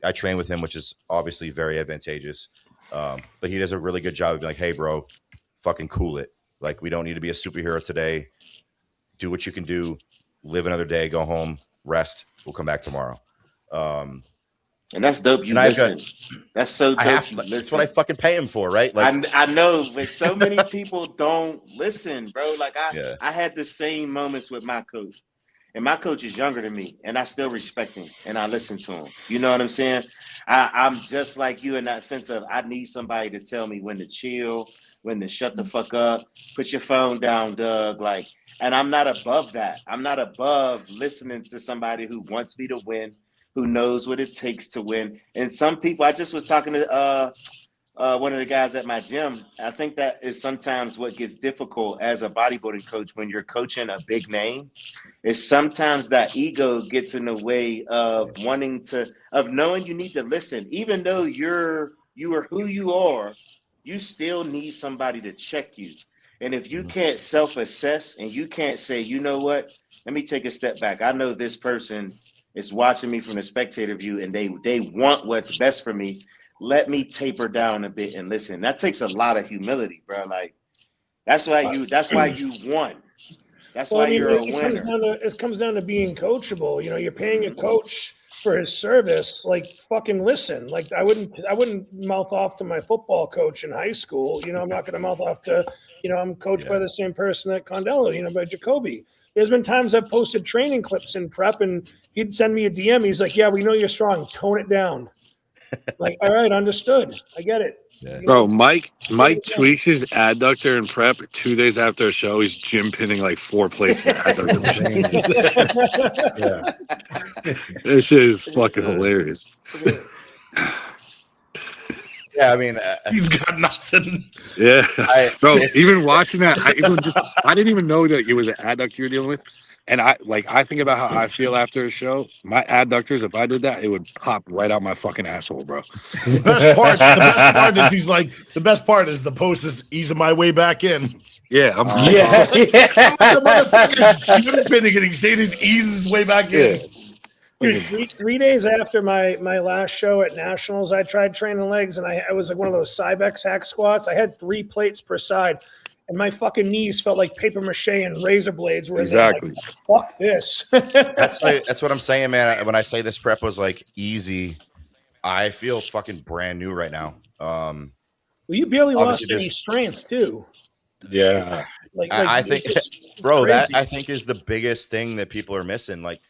I train with him, which is obviously very advantageous. But he does a really good job of being like, hey, bro, fucking cool it. Like, we don't need to be a superhero today. Do what you can do, live another day, go home, rest. We'll come back tomorrow.
And that's dope. You listen. That's so dope.
That's what I fucking pay him for, right? Like
I know, but so many people don't listen, bro. Like I had the same moments with my coach, and my coach is younger than me, and I still respect him and I listen to him. You know what I'm saying? I'm just like you in that sense of I need somebody to tell me when to chill, when to shut the fuck up, put your phone down, Doug. Like. And I'm not above that. I'm not above listening to somebody who wants me to win, who knows what it takes to win. And some people, I just was talking to one of the guys at my gym. I think that is sometimes what gets difficult as a bodybuilding coach when you're coaching a big name, is sometimes that ego gets in the way of knowing you need to listen. Even though you are who you are, you still need somebody to check you. And if you can't self-assess and you can't say, you know what, let me take a step back. I know this person is watching me from the spectator view and they want what's best for me. Let me taper down a bit and listen. That takes a lot of humility, bro. Like that's why you won. That's why you're a winner.
It comes down to being coachable. You know, you're paying a coach for his service. Like, fucking listen. Like, I wouldn't mouth off to my football coach in high school. You know, I'm not going to mouth off to, I'm coached by the same person at Condell, by Jacoby. There's been times I've posted training clips in prep and he'd send me a DM. He's like, yeah, we know you're strong. Tone it down. Like, all right, understood. I get it.
Yeah.
Bro, Mike tweaks his adductor in prep 2 days after a show. He's gym pinning like 4 plates. This shit is fucking hilarious.
Yeah, I mean,
he's got nothing.
Yeah, bro. Even watching that, I didn't even know that it was an adductor you're dealing with. And I think about how I feel after a show. My adductors, if I did that, it would pop right out my fucking asshole, bro.
The best part is he's like, the best part is the post is easing my way back in.
Yeah, I'm
the motherfucker's gym pinning and he's eases his way back in.
Dude, 3 days after my last show at Nationals, I tried training legs, and I was like one of those Cybex hack squats. I had 3 plates per side, and my fucking knees felt like paper mache and razor blades were
Exactly.
in there. Like, fuck this.
That's what I'm saying, man. When I say this prep was like easy, I feel fucking brand new right now.
Well, you barely lost
Obviously,
any strength too.
Yeah.
I think,
it's
bro, that
crazy.
I think is the biggest thing that people are missing. Like,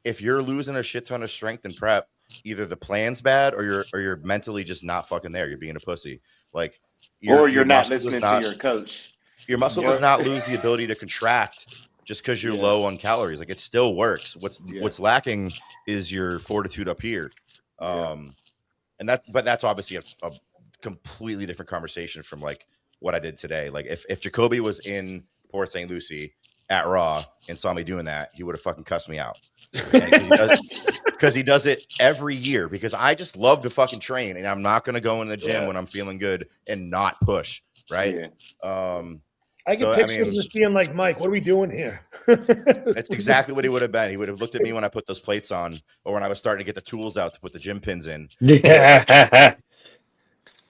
if you're losing a shit ton of strength in prep, either the plan's bad or you're mentally just not fucking there. You're being a pussy. Like,
Or you're not
muscle
listening to your coach.
Your muscle does not lose the ability to contract just because you're low on calories. Like, it still works. What's lacking is your fortitude up here. But that's obviously a completely different conversation from like what I did today. Like, if Jacoby was in Port St. Lucie at Raw and saw me doing that, he would have fucking cussed me out. Because he does it every year. Because I just love to fucking train, and I'm not going to go in the gym when I'm feeling good and not push, right?
I can picture him just being like, Mike, what are we doing here?
That's exactly what he would have been. He would have looked at me when I put those plates on, or when I was starting to get the tools out to put the gym pins in.
Yeah.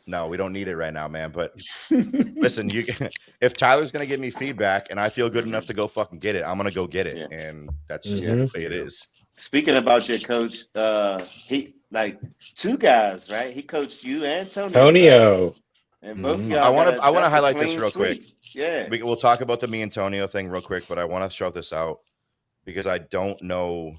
No, we don't need it right now, man. But listen, if Tyler's going to give me feedback and I feel good enough to go fucking get it, I'm going to go get it. And that's just the way it is.
Speaking about your coach, he like two guys, right? He coached you and
Tonio.
Right? And both of y'all.
I want to highlight this real quick.
Yeah.
We'll talk about the me and Tonio thing real quick, but I want to show this out because I don't know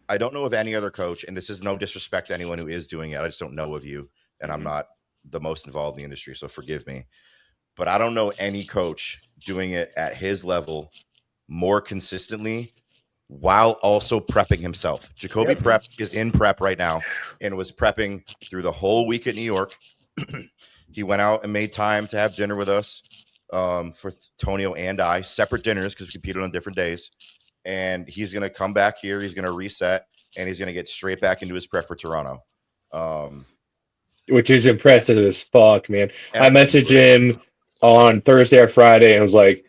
of any other coach, and this is no disrespect to anyone who is doing it. I just don't know of you. And I'm not the most involved in the industry, so forgive me. But I don't know any coach doing it at his level more consistently while also prepping himself. Jacoby Prep is in prep right now and was prepping through the whole week at New York. He went out and made time to have dinner with us for Tonio and I, separate dinners because we competed on different days. And he's going to come back here. He's going to reset, and he's going to get straight back into his prep for Toronto.
Which is impressive as fuck, man. I messaged him on Thursday or Friday and was like,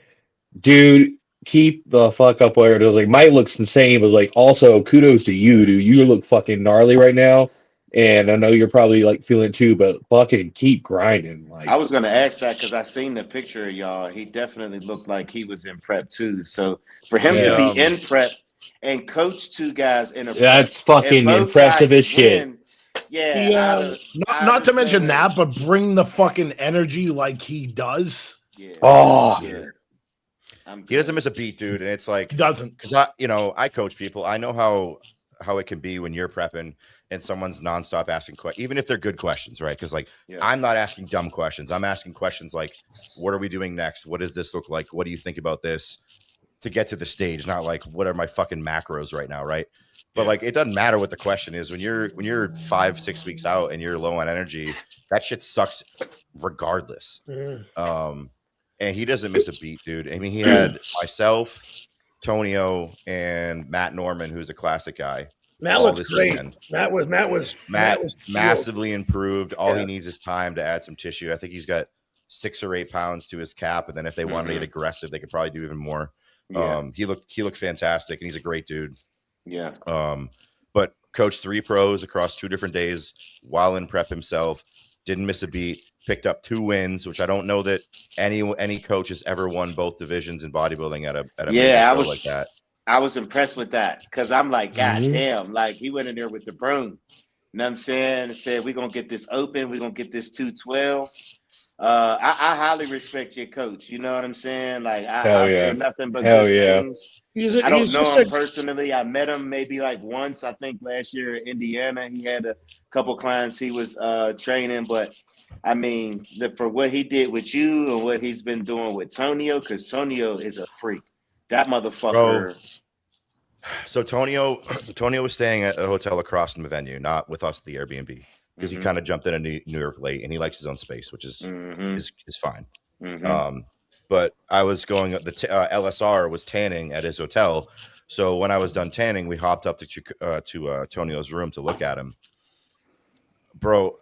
dude, keep the fuck up where it was like, Mike looks insane, but like, also kudos to you, dude. You look fucking gnarly right now. And I know you're probably like feeling too, but fucking keep grinding. Like,
I was going to ask that because I seen the picture of y'all. He definitely looked like he was in prep too. So for him to be in prep and coach two guys in a prep,
that's fucking impressive as shit.
Not to mention that, but bring the fucking energy like he does.
Yeah.
Oh,
yeah. He doesn't miss a beat, dude. And it's like,
he doesn't,
because I coach people. I know how it can be when you're prepping and someone's nonstop asking questions, even if they're good questions, right? Because I'm not asking dumb questions. I'm asking questions like, what are we doing next? What does this look like? What do you think about this? To get to the stage, not like, what are my fucking macros right now, right? But like, it doesn't matter what the question is. When you're 5-6 weeks out and you're low on energy, that shit sucks regardless. And he doesn't miss a beat, dude. I mean, he had myself, Tonio, and Matt Norman, who's a classic guy.
Matt looks great. Weekend. Matt was
massively improved. All he needs is time to add some tissue. I think he's got 6 or 8 pounds to his cap, and then if they want to get aggressive, they could probably do even more. He looked fantastic, and he's a great dude.
Yeah.
But coached 3 pros across 2 different days while in prep himself. Didn't miss a beat. Picked up 2 wins, which I don't know that any coach has ever won both divisions in bodybuilding at a show like that.
I was impressed with that because I'm like, God damn, like he went in there with the broom. You know what I'm saying? And said, we're gonna get this open, we're gonna get this 212. I highly respect your coach. You know what I'm saying? Like I hear nothing but good things. I don't know him personally. I met him maybe like once, I think last year in Indiana. He had a couple clients he was training, but I mean, for what he did with you and what he's been doing with Tonio, because Tonio is a freak. That motherfucker.
Bro. So Tonio was staying at a hotel across from the venue, not with us at the Airbnb, because he kind of jumped into New York late, and he likes his own space, which is fine. But I was going. The LSR was tanning at his hotel, so when I was done tanning, we hopped up to Tonio's room to look at him, bro.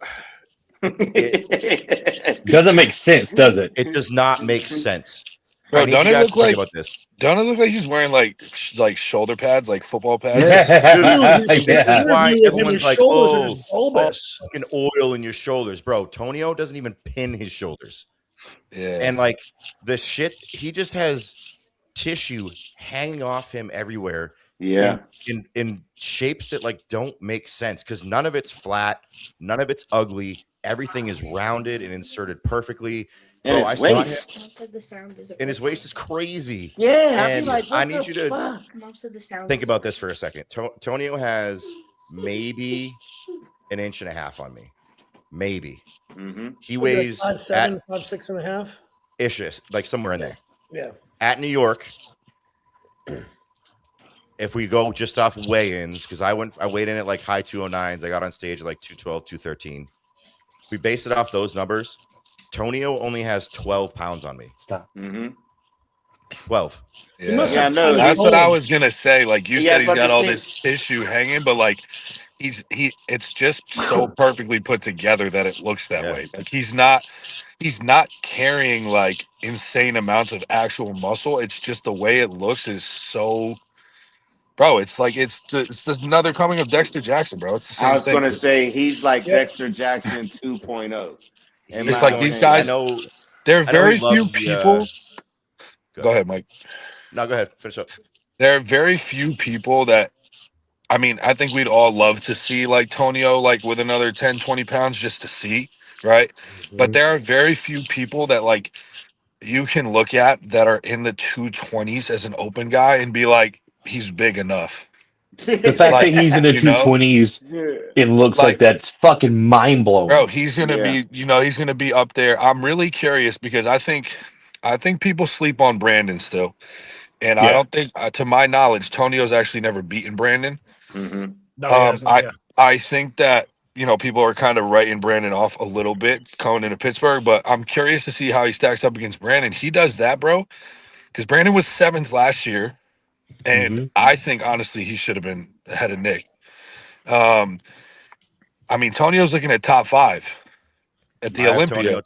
It doesn't make sense, does it?
It does not make sense.
Bro, don't it look like about this? Don't it look like he's wearing like shoulder pads, like football pads?
Yes, dude. This is why everyone's like, "Oh, fucking oil in your shoulders, bro." Tonio doesn't even pin his shoulders.
Yeah.
And like the shit, he just has tissue hanging off him everywhere.
Yeah.
In shapes that like don't make sense because none of it's flat, none of it's ugly. Everything is rounded and inserted perfectly.
And
Bro,
his
I saw him,
waist.
and his waist is crazy.
Yeah, I'd be
And
like,
I
what
need
the
you to
fuck?
think about this for a second. Tonio has maybe an inch and a half on me. Maybe.
Mm-hmm.
He weighs
5'7", 5'6.5".
ish, like somewhere in there.
Yeah.
At New York, if we go just off weigh-ins, because I weighed in at like high 209s. I got on stage at like 212, 213. We base it off those numbers. Tonio only has 12 pounds on me.
Mm-hmm.
12.
He must
Yeah, I
have
know.
tiny
That's what I
bones.
was gonna say. Like you
Yeah, I
said,
was
he's
about
got
to
all
say-
this tissue hanging, but like it's just so perfectly put together that it looks that
Yeah.
way. Like he's not carrying like insane amounts of actual muscle. It's just the way it looks is so, bro. It's like it's just another coming of Dexter Jackson, bro. It's the same
I was
thing.
gonna say he's like
Yep.
Dexter Jackson 2.0. In
He's
It's
my
like these
going.
opinion.
guys.
I know
There are
he
very few
loves the
people. Go ahead, Mike.
No, go ahead. Finish up.
There are very few people that, I mean, I think we'd all love to see like Tonio, like with another 10, 20 pounds just to see, right? But there are very few people that like you can look at that are in the 220s as an open guy and be like, he's big enough.
The fact
Like,
that he's in the
you know?
220s, it looks like
Like,
that's fucking mind blowing.
bro, he's gonna
Yeah.
be, he's gonna be up there. I'm really curious because I think people sleep on Brandon still. And I
Yeah.
don't think, to my knowledge, Tonio's actually never beaten Brandon.
Mm-hmm.
No, he hasn't, yeah.
I think that people are kind of writing Brandon off a little bit coming into Pittsburgh, but I'm curious to see how he stacks up against Brandon. He does that, bro, because Brandon was 7th last year, and I think honestly he should have been ahead of Nick. I mean, Tonio's looking at top 5 at the
I have
Olympia.
Tonio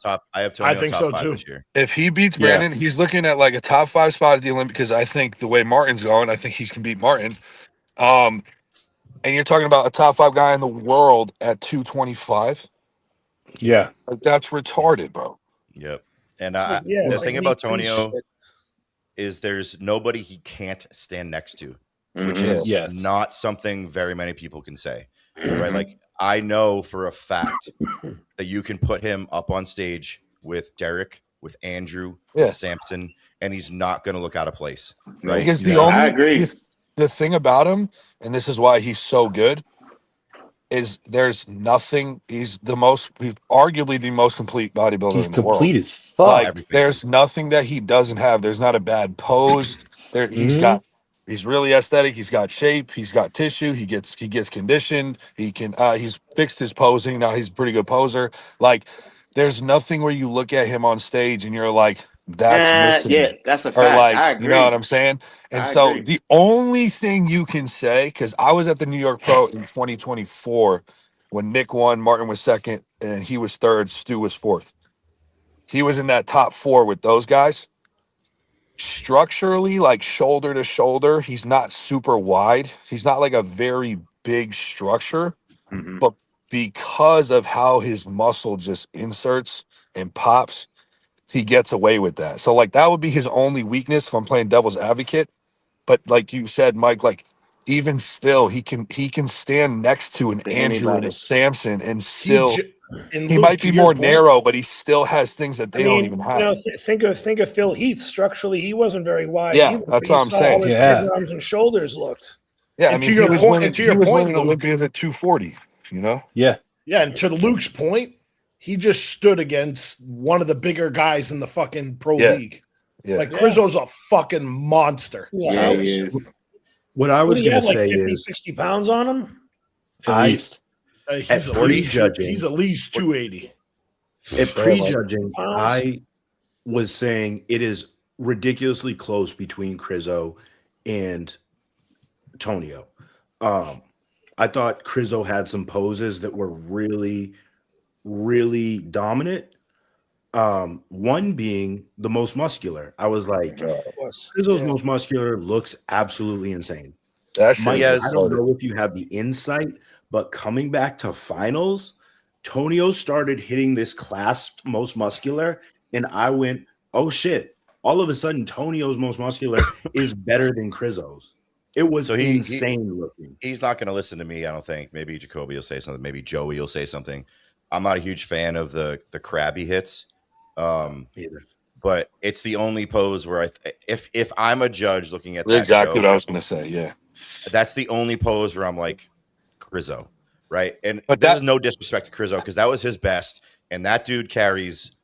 think
top
so,
5
too.
this year.
If he beats
Yeah.
Brandon, he's looking at like a top 5 spot at the Olympia because I think the way Martin's going, I think he can beat Martin. And you're talking about a top 5 guy in the world at 225.
Yeah.
Like, that's retarded, bro.
Yep. And
Yeah,
the thing about
meat
Tonio
shit.
is there's nobody he can't stand next to, which
Mhm.
is
Yes.
not something very many people can say. Right? Like I know for a fact that you can put him up on stage with Derek, with Andrew,
Yeah.
with Samson, and he's not going to look out of place. Right?
Because
He's
the
not-
I agree.
the thing about him, and this is why he's so good, is there's nothing. He's arguably the most complete bodybuilder
He's
in the world.
complete as fuck.
Like
everything.
there's nothing that he doesn't have. There's not a bad pose. There he's really aesthetic. He's got shape. He's got tissue. He gets conditioned. He's fixed his posing. Now he's a pretty good poser. Like there's nothing where you look at him on stage and you're like, that's missing.
Yeah, that's a
Or
fact.
like,
I agree.
you know what I'm saying? And
I
so
agree.
the only thing you can say, because I was at the NYpro in 2024 when Nick won, Martin was 2nd, and he was 3rd, Stu was 4th. He was in that top 4 with those guys. Structurally, like shoulder to shoulder, he's not super wide. He's not like a very big structure,
Mhm.
but because of how his muscle just inserts and pops, he gets away with that. So like that would be his only weakness if I'm playing devil's advocate. But like you said, Mike, like even still, he can stand next to an
To
Andrew and
anybody.
a Samson and still
And
he
Luke,
might
to
be
your
more
point-
narrow, but he still has things that they
I mean,
don't even have.
think of Phil Heath. Structurally, he wasn't very wide.
Yeah,
either,
that's
but
what
you
I'm
saw
saying.
How his
Yeah.
arms and shoulders looked.
Yeah, I
And
mean,
to
he
your
was
point-
winning,
and to your
he was
point,
winning
Luke-
Olympias at 240, you know?
Yeah.
Yeah, and to Luke's point, he just stood against one of the bigger guys in the fucking pro
Yeah.
league.
Yeah.
Like Crizzo's a fucking monster.
Yeah, he is.
What I
What
was
do you
going to
have, like
say
50,
is
60 pounds on him?
At least.
He's
At prejudging-
he's at least 280.
at
Bro, like,
prejudging,
pounds.
I was saying it is ridiculously close between Crizzo and Tonio. I thought Crizzo had some poses that were really, really dominant. One being the most muscular. I was like, Crizzo's most muscular looks absolutely insane.
That shit
Mike,
is
I don't
retarded.
know if you have the insight, but coming back to finals, Tonio started hitting this class most muscular, and I went, oh shit! All of a sudden, Tonio's most muscular is better than Crizzo's. It was
So
insane looking.
He's not going to listen to me. I don't think. Maybe Jacoby will say something. Maybe Joey will say something. I'm not a huge fan of the crabby hits.
Either.
But it's the only pose where if I'm a judge looking at that
exactly
show,
what I was going to say. Yeah.
that's the only pose where I'm like Crizzo, right? And
But
this
that-
is no disrespect to Crizzo because that was his best, and that dude carries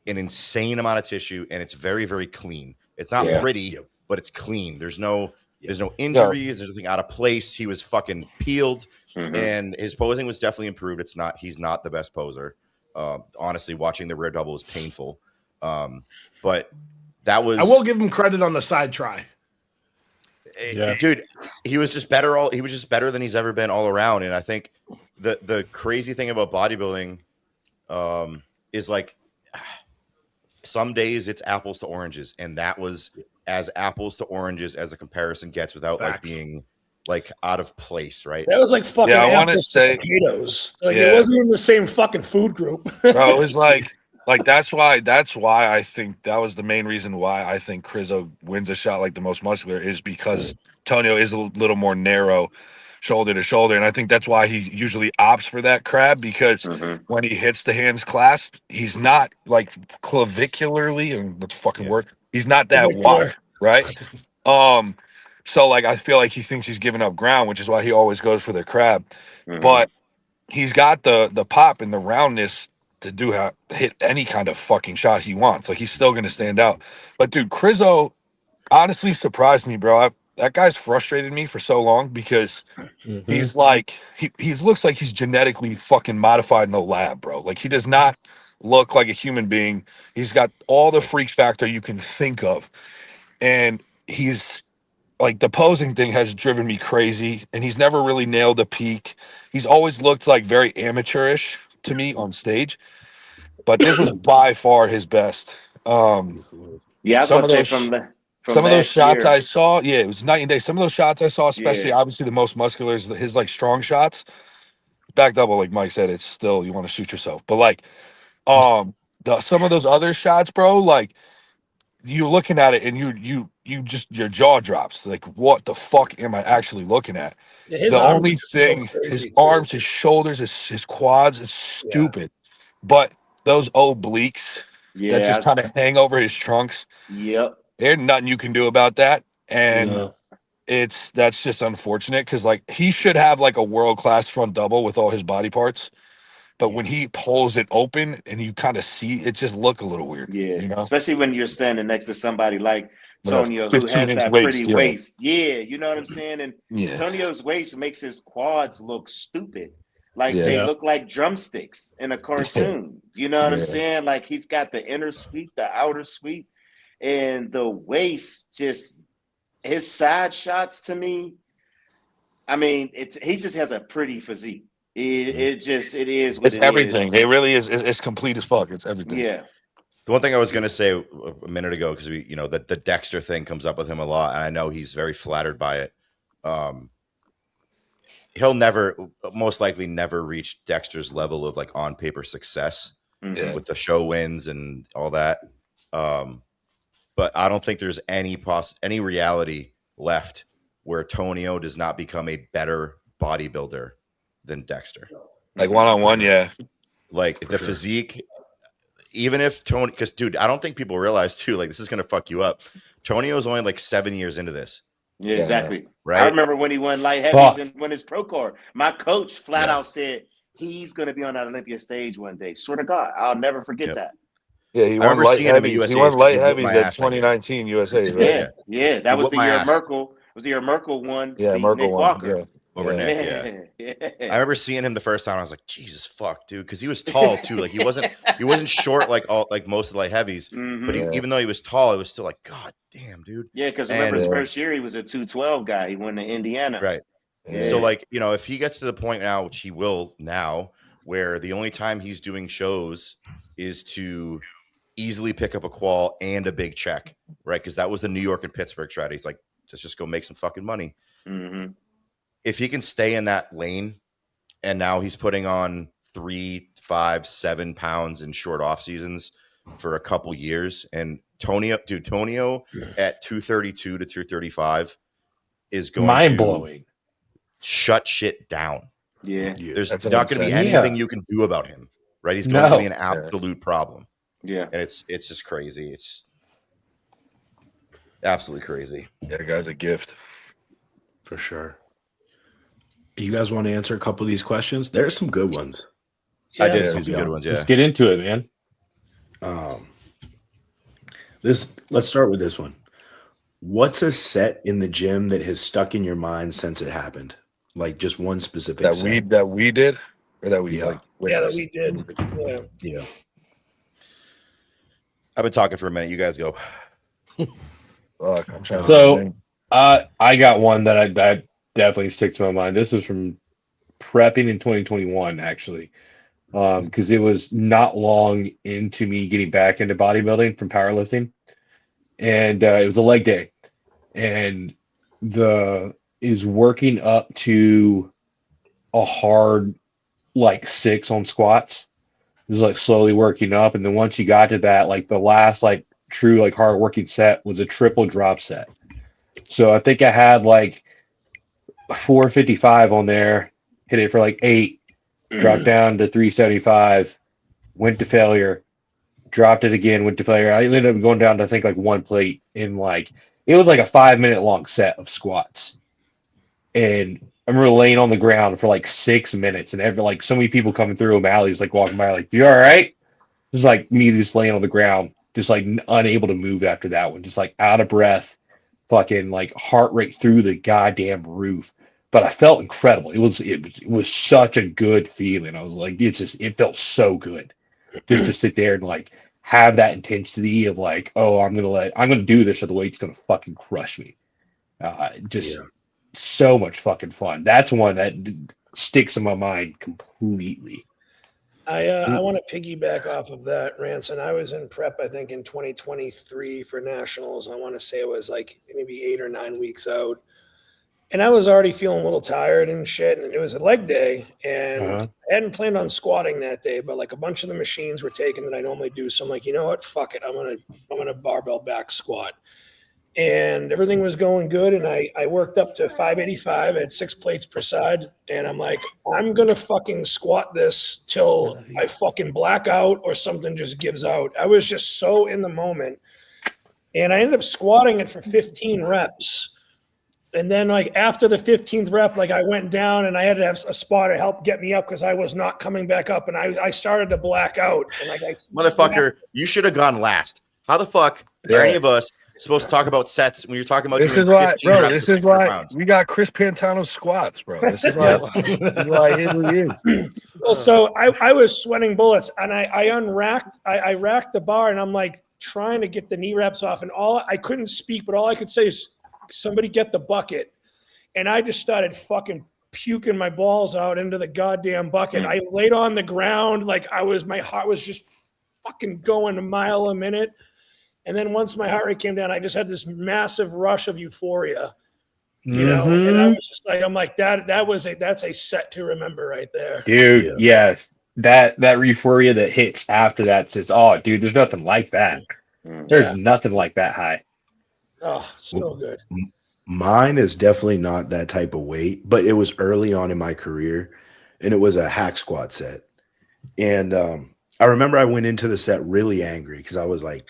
an insane amount of tissue, and it's very, very clean. It's not
Yeah.
pretty, but it's clean. There's no injuries. There's nothing out of place. He was fucking peeled, and his posing was definitely improved. He's not the best poser. Honestly, watching the rear double was painful. But that was.
I will give him credit on the side try.
Dude, he was just better. He was just better than he's ever been all around. And I think the crazy thing about bodybuilding is like some days it's apples to oranges, and that was as apples to oranges as a comparison gets without like being like out of place, right?
That was like fucking
Yeah, I wanna
apples to
say-
potatoes. Like
Yeah.
it wasn't even the same fucking food group.
Bro, it was like that's why I think that was the main reason why I think Crizzo wins a shot like the most muscular is because Tonio is a little more narrow shoulder to shoulder, and I think that's why he usually opts for that crab because when he hits the hands clasp, he's not like clavicularly and that's fucking word. He's not that wide, right? So like I feel like he thinks he's giving up ground, which is why he always goes for the crab, but he's got the pop and the roundness to hit any kind of fucking shot he wants. Like he's still gonna stand out. But dude, Crizzo honestly surprised me, bro. That guy's frustrated me for so long because he's like he looks like he's genetically fucking modified in the lab, bro. Like he does not look like a human being. He's got all the freak factor you can think of, and he's like the posing thing has driven me crazy, and he's never really nailed a peak. He's always looked like very amateurish to me on stage, but this was by far his best.
Yeah, I was
some
gonna
of
say
those
from
some of those
last
shots
year.
I saw, yeah, it was night and day. Some of those shots I saw, especially
Yeah.
obviously the most muscular is his like strong shots. Back double, like Mike said, it's still you want to shoot yourself. But like some of those other shots, bro, like you looking at it and you just your jaw drops. Like, what the fuck am I actually looking at?
Yeah, his
The
arms
only
are so
thing,
crazy,
his
too.
arms, his shoulders, his quads is stupid. But those obliques that just kind of hang over his trunks, there's nothing you can do about that. And that's just unfortunate because like he should have like a world-class front double with all his body parts. But when he pulls it open and you kind of see it just look a little weird.
Yeah,
You know?
especially when you're standing next to somebody like
With a
Tonio who has
15-inch
that
waist,
pretty
yeah.
waist. Yeah, you know what I'm saying? And
Yeah.
Tonio's waist makes his quads look stupid. Like
Yeah.
they look like drumsticks in a cartoon. You know what I'm
Yeah.
saying? Like he's got the inner sweep, the outer sweep, and the waist just his side shots to me. I mean, he just has a pretty physique. It is what
It's
it
everything.
is.
It really is. It's complete as fuck. It's everything.
Yeah.
The one thing I was going to say a minute ago, because the Dexter thing comes up with him a lot, and I know he's very flattered by it. He'll most likely never reach Dexter's level of like on paper success with the show wins and all that. But I don't think there's any reality left where Tonio does not become a better bodybuilder than Dexter.
Like one-on-one, yeah.
Like the physique, even if Tony, because dude, I don't think people realize too, like this is gonna fuck you up. Tonio's only like 7 years into this.
Yeah, exactly.
Right.
I remember when he won light heavies and won his pro card. My coach flat out said he's gonna be on that Olympia stage one day. Swear to God, I'll never forget that.
Yeah, he won light heavies. He won light heavies at 2019 USA. Right?
Yeah, that was the year Merkel. It was the year Merkel won.
Yeah, Merkel won.
Walker.
Yeah.
Over Nick, I remember seeing him the first time. I was like, Jesus fuck, dude, because he was tall too. Like he wasn't short like most of the light heavies. But even though he was tall, it was still like, God damn, dude.
Yeah, because remember his first year, he was a 212 guy. He went to Indiana.
Right. Yeah. So like, if he gets to the point now, which he will now, where the only time he's doing shows is to easily pick up a qual and a big check, right? Because that was the New York and Pittsburgh strategy. He's like, let's just go make some fucking money. If he can stay in that lane, and now he's putting on 3, 5, 7 pounds in short off seasons, for a couple years, and Tonio at 232 to 235 is going
Mind
to
blowing.
shut shit down.
Yeah.
There's
That's
not going to be
insane.
anything you can do about him, right? He's going to be an
No.
absolute problem,
Yeah.
and it's just crazy. It's absolutely crazy.
Yeah, the guy's a gift.
For sure. You guys want to answer a couple of these questions? There's some good ones.
I did
Yeah.
see some good ones. Yeah.
Let's get into it, man.
Let's start with this one. What's a set in the gym that has stuck in your mind since it happened? Like just one specific
That
set.
we did, or that we
Yeah.
like.
Yeah, that
witnessed?
we did. Yeah.
Yeah.
I've been talking for a minute. You guys go.
Fuck, I'm trying to
So,
think.
I got one that definitely sticks to my mind. This was from prepping in 2021, actually, because it was not long into me getting back into bodybuilding from powerlifting, and it was a leg day, and is working up to a hard like 6 on squats. It was like slowly working up, and then once you got to that, like the last like true like hard working set was a triple drop set. So I think I had like 455 on there, hit it for like 8, dropped down to 375, went to failure, dropped it again, went to failure. I ended up going down to I think like 1 plate in like it was like a 5-minute long set of squats. And I remember laying on the ground for like 6 minutes, and like so many people coming through, O'Malley's like walking by, like, "You all right?" Just like me just laying on the ground, just like unable to move after that one, just like out of breath, fucking like heart rate through the goddamn roof. But I felt incredible. It was such a good feeling. I was like, it felt so good just to sit there and like have that intensity of like, oh, I'm gonna do this, or the weight's gonna fucking crush me. So much fucking fun. That's one that sticks in my mind completely.
I want to piggyback off of that, Ranson. I was in prep, I think, in 2023 for nationals. I want to say it was like maybe 8 or 9 weeks out. And I was already feeling a little tired and shit. And it was a leg day. And I hadn't planned on squatting that day, but like a bunch of the machines were taken that I normally do. So I'm like, you know what? Fuck it. I'm gonna barbell back squat. And everything was going good. And I worked up to 585 at 6 plates per side. And I'm like, I'm going to fucking squat this till I fucking black out or something just gives out. I was just so in the moment. And I ended up squatting it for 15 reps. And then like after the 15th rep, like I went down and I had to have a spotter help get me up because I was not coming back up. And I started to black out. And like
Motherfucker, you should have gone last. How the fuck are any of us supposed to talk about sets when you're talking about
This
doing
is why,
15
bro.
reps
This
of
is why
600 pounds?
we got Chris Pantano's squats, bro. This is why. This is why it really is.
Well, so I was sweating bullets, and I racked the bar, and I'm like trying to get the knee reps off, and I couldn't speak, but all I could say is, "Somebody get the bucket," and I just started fucking puking my balls out into the goddamn bucket. I laid on the ground like my heart was just fucking going a mile a minute. And then once my heart rate came down, I just had this massive rush of euphoria, you know. And I was just like, I'm like, that's a set to remember right there,
dude. Yes, that euphoria that hits after that says, "Oh, dude, there's nothing like that. There's nothing like that high."
Oh, so good.
Mine is definitely not that type of weight, but it was early on in my career, and it was a hack squat set. And I remember I went into the set really angry because I was like,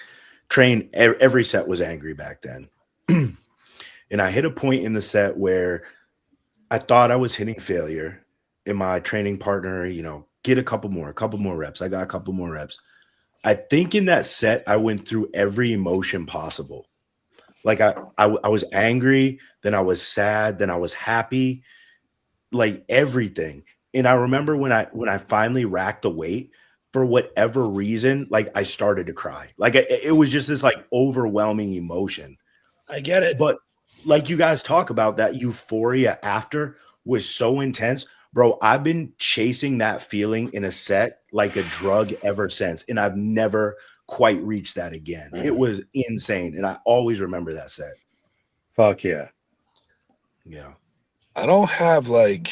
trained every set was angry back then. And I hit a point in the set where I thought I was hitting failure, and my training partner, get a couple more reps. I got a couple more reps. I think in that set, I went through every emotion possible. Like I was angry, then I was sad, then I was happy, like everything. And I remember when I finally racked the weight, for whatever reason, like I started to cry. Like it was just this like overwhelming emotion.
I get it.
But like you guys talk about, that euphoria after was so intense. Bro, I've been chasing that feeling in a set like a drug ever since. And I've never quite reached that again. It was insane. And I always remember that set.
Fuck yeah.
Yeah.
I don't have like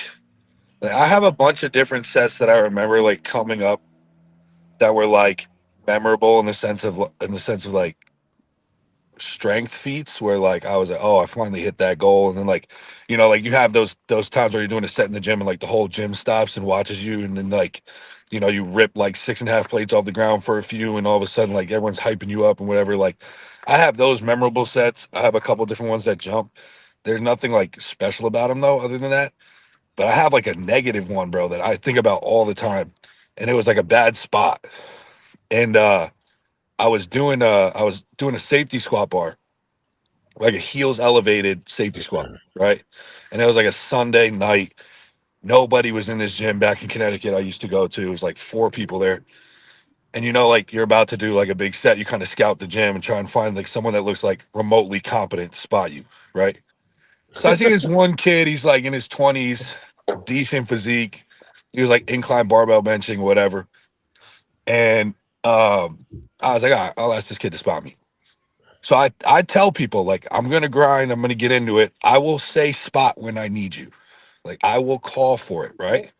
I have a bunch of different sets that I remember like coming up that were like memorable in the sense of like strength feats where like I was like, oh, I finally hit that goal, and then like, you know, like you have those times where you're doing a set in the gym and like the whole gym stops and watches you, and then like, you know, you rip like 6.5 plates off the ground for a few, and all of a sudden like everyone's hyping you up and whatever. Like, I have those memorable sets. I have a couple different ones that jump. There's nothing like special about them though, other than that. But I have like a negative one, bro, that I think about all the time, and it was like a bad spot, and I was doing a safety squat bar, like a heels elevated safety squat, right? And it was like a Sunday night. Nobody was in this gym back in Connecticut I used to go to. It was like 4 people there. And you know, like you're about to do like a big set, you kind of scout the gym and try and find like someone that looks like remotely competent to spot you, right? So I see this one kid, he's like in his 20s, decent physique. He was like incline barbell benching, whatever. And I was like, all right, I'll ask this kid to spot me. So I tell people like I'm gonna grind, I'm gonna get into it. I will say spot when I need you. Like I will call for it, right?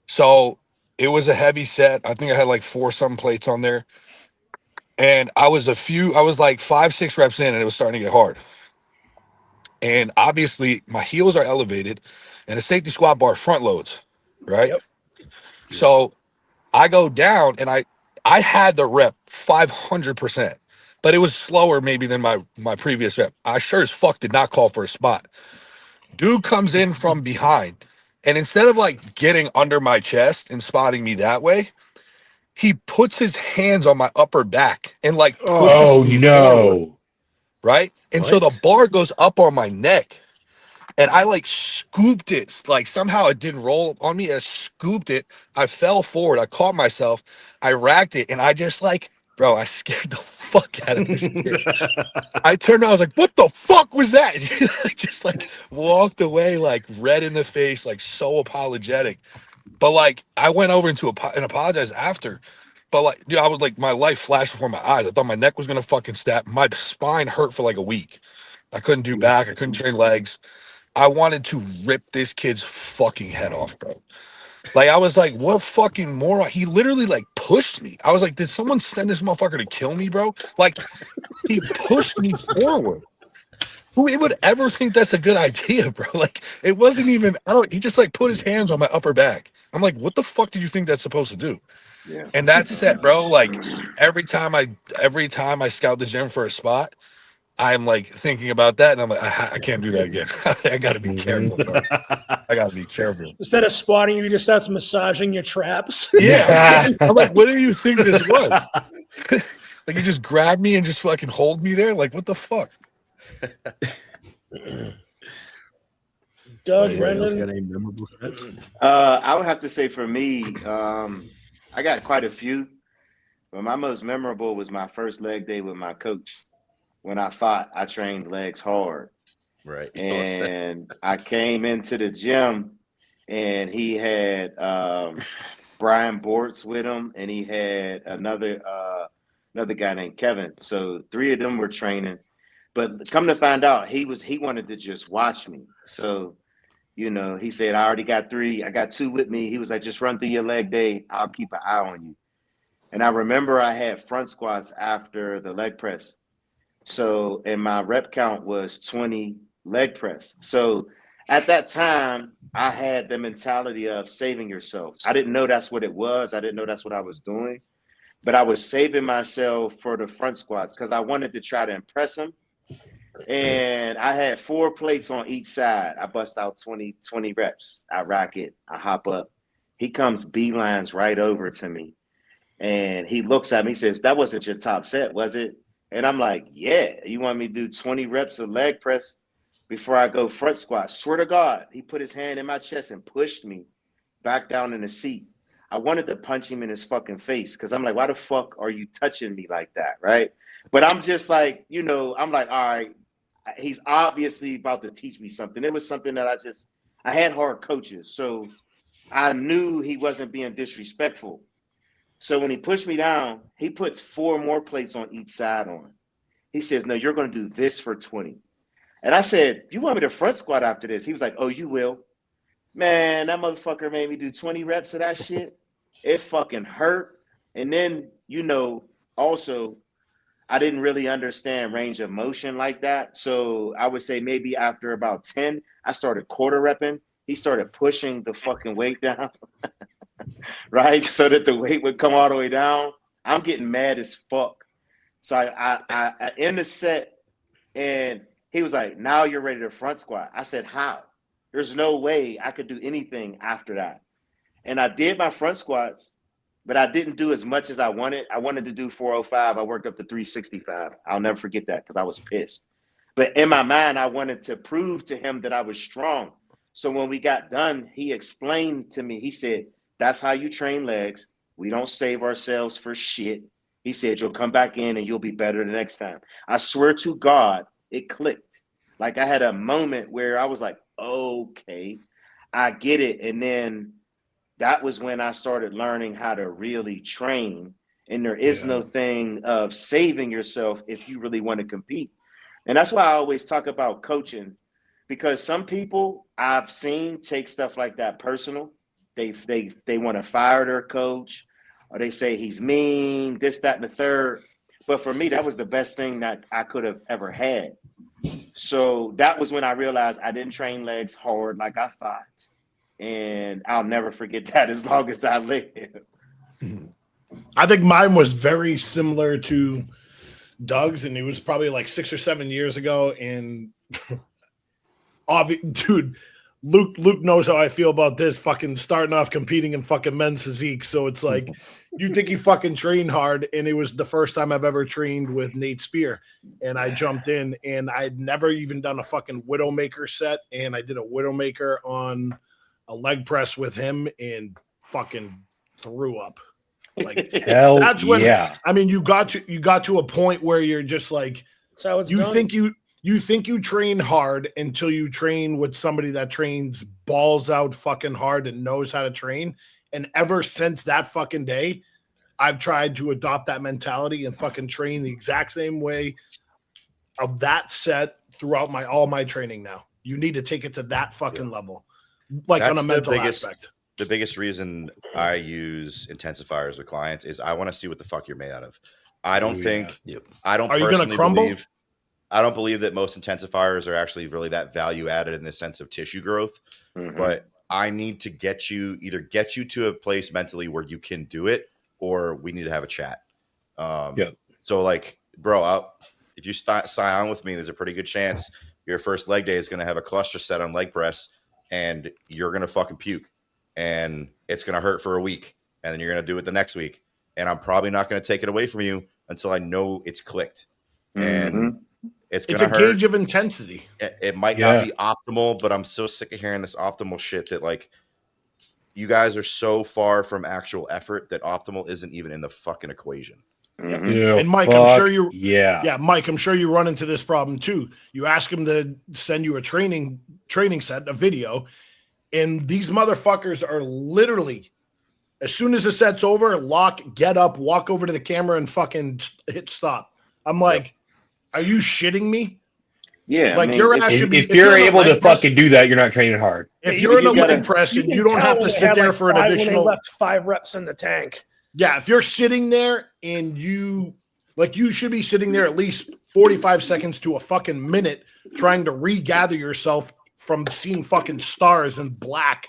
So it was a heavy set. I think I had like 4 some plates on there. And I was like 5, 6 reps in and it was starting to get hard. And obviously my heels are elevated and a safety squat bar front loads, right?
Yep.
So I go down and I had the rep 500%, but it was slower maybe than my previous rep. I sure as fuck did not call for a spot. Dude comes in from behind, and instead of like getting under my chest and spotting me that way, he puts his hands on my upper back and like pushes
Oh
me forward,
no.
right? And so the
What?
bar goes up on my neck. And I like scooped it. Like somehow it didn't roll on me. I scooped it. I fell forward. I caught myself. I racked it. And I just like, bro, I scared the fuck out of this kid. I turned around. I was like, what the fuck was that? And he like, just like walked away, like red in the face, like so apologetic. But like, I went over and apologized after. But like, dude, I was like, my life flashed before my eyes. I thought my neck was going to fucking snap. My spine hurt for like a week. I couldn't do back. I couldn't train legs. I wanted to rip this kid's fucking head off, bro. Like I was like, what fucking moron? He literally like pushed me. I was like, did someone send this motherfucker to kill me, bro? Like he pushed me forward. Who would ever think that's a good idea, bro? Like it wasn't even. I don't. He just like put his hands on my upper back. I'm like, what the fuck did you think that's supposed to do?
Yeah.
And that's it, bro. Like every time I scout the gym for a spot, I'm like thinking about that, and I'm like, I can't do that again. I got to be careful, bro. I got to be careful.
Instead of spotting you, he just starts massaging your traps.
Yeah. I'm like, what do you think this was? Like, you just grab me and just fucking hold me there? Like, what the fuck?
Doug,
Anybody else got
Brendan,
any memorable sets?
I would have to say for me, I got quite a few, but my most memorable was my first leg day with my coach. When I fought, I trained legs hard.
Right.
And I came into the gym and he had Brian Bortz with him, and he had another guy named Kevin. So 3 of them were training. But come to find out, he wanted to just watch me. So, you know, he said, I already got 3. I got 2 with me. He was like, just run through your leg day. I'll keep an eye on you. And I remember I had front squats after the leg press. So, and my rep count was 20 leg press. So at that time, I had the mentality of saving yourself. I didn't know that's what it was. I didn't know that's what I was doing. But I was saving myself for the front squats because I wanted to try to impress him. And I had 4 plates on each side. I bust out 20 reps. I rack it. I hop up. He comes beelines right over to me. And he looks at me, he says, that wasn't your top set, was it? And I'm like, yeah, you want me to do 20 reps of leg press before I go front squat? Swear to God, he put his hand in my chest and pushed me back down in the seat. I wanted to punch him in his fucking face because I'm like, why the fuck are you touching me like that, right? But I'm just like, you know, I'm like, all right, he's obviously about to teach me something. It was something that I had hard coaches, so I knew he wasn't being disrespectful. So when he pushed me down, he puts 4 more plates on each side on. He says, no, you're going to do this for 20. And I said, you want me to front squat after this? He was like, oh, you will. Man, that motherfucker made me do 20 reps of that shit. It fucking hurt. And then, also I didn't really understand range of motion like that. So I would say maybe after about 10, I started quarter repping. He started pushing the fucking weight down, right? So that the weight would come all the way down. I'm getting mad as fuck. So I end the set and he was like, now you're ready to front squat. I said, how? There's no way I could do anything after that. And I did my front squats, but I didn't do as much as I wanted. I wanted to do 405. I worked up to 365. I'll never forget that because I was pissed. But in my mind, I wanted to prove to him that I was strong. So when we got done, he explained to me, he said, that's how you train legs. We don't save ourselves for shit. He said, you'll come back in and you'll be better the next time. I swear to God, it clicked. Like I had a moment where I was like, okay, I get it. And then that was when I started learning how to really train. And there is no thing of saving yourself if you really want to compete. And that's why I always talk about coaching, because some people I've seen take stuff like that personal. They want to fire their coach, or they say he's mean, this, that, and the third. But for me, that was the best thing that I could have ever had. So that was when I realized I didn't train legs hard like I thought. And I'll never forget that as long as I live.
I think mine was very similar to Doug's, and it was probably like 6 or 7 years ago. And dude, Luke knows how I feel about this, fucking starting off competing in fucking men's physique. So it's like, you think you fucking train hard, and it was the first time I've ever trained with Nate Spear. And I jumped in, and I'd never even done a fucking Widowmaker set, and I did a Widowmaker on a leg press with him and fucking threw up. Like
Hell
that's when
yeah.
I mean you got to a point where you're just like,
That's how it's
you
done.
think you train hard until you train with somebody that trains balls out fucking hard and knows how to train. And ever since that fucking day, I've tried to adopt that mentality and fucking train the exact same way of that set throughout all my training now. You need to take it to that fucking level. Like
That's
on a mental aspect.
The biggest reason I use intensifiers with clients is I want to see what the fuck you're made out of. I don't I don't
Are you
personally
gonna crumble?
believe I don't believe that most intensifiers are actually really that value added in the sense of tissue growth.
Mhm.
But I need to get you to a place mentally where you can do it, or we need to have a chat. So like, bro, if you sign on with me, there's a pretty good chance your first leg day is going to have a cluster set on leg press, and you're going to fucking puke, and it's going to hurt for a week, and then you're going to do it the next week, and I'm probably not going to take it away from you until I know it's clicked. And it's
It's
going
a
to hurt.
gauge of intensity.
It might not be optimal, but I'm so sick of hearing this optimal shit that like you guys are so far from actual effort that optimal isn't even in the fucking equation.
Dude,
And Mike, I'm sure you Mike, I'm sure you run into this problem too. You ask him to send you a training set, a video, and these motherfuckers are literally, as soon as the set's over, get up, walk over to the camera and fucking hit stop. I'm like, are you shitting me?
Yeah,
like your ass should be.
If you're able to fucking do that, you're not training hard.
If you're in a leg press and you don't have to sit there for an additional.
Left 5 reps in the tank.
Yeah, if you're sitting there and you should be sitting there at least 45 seconds to a fucking minute trying to regather yourself from seeing fucking stars and black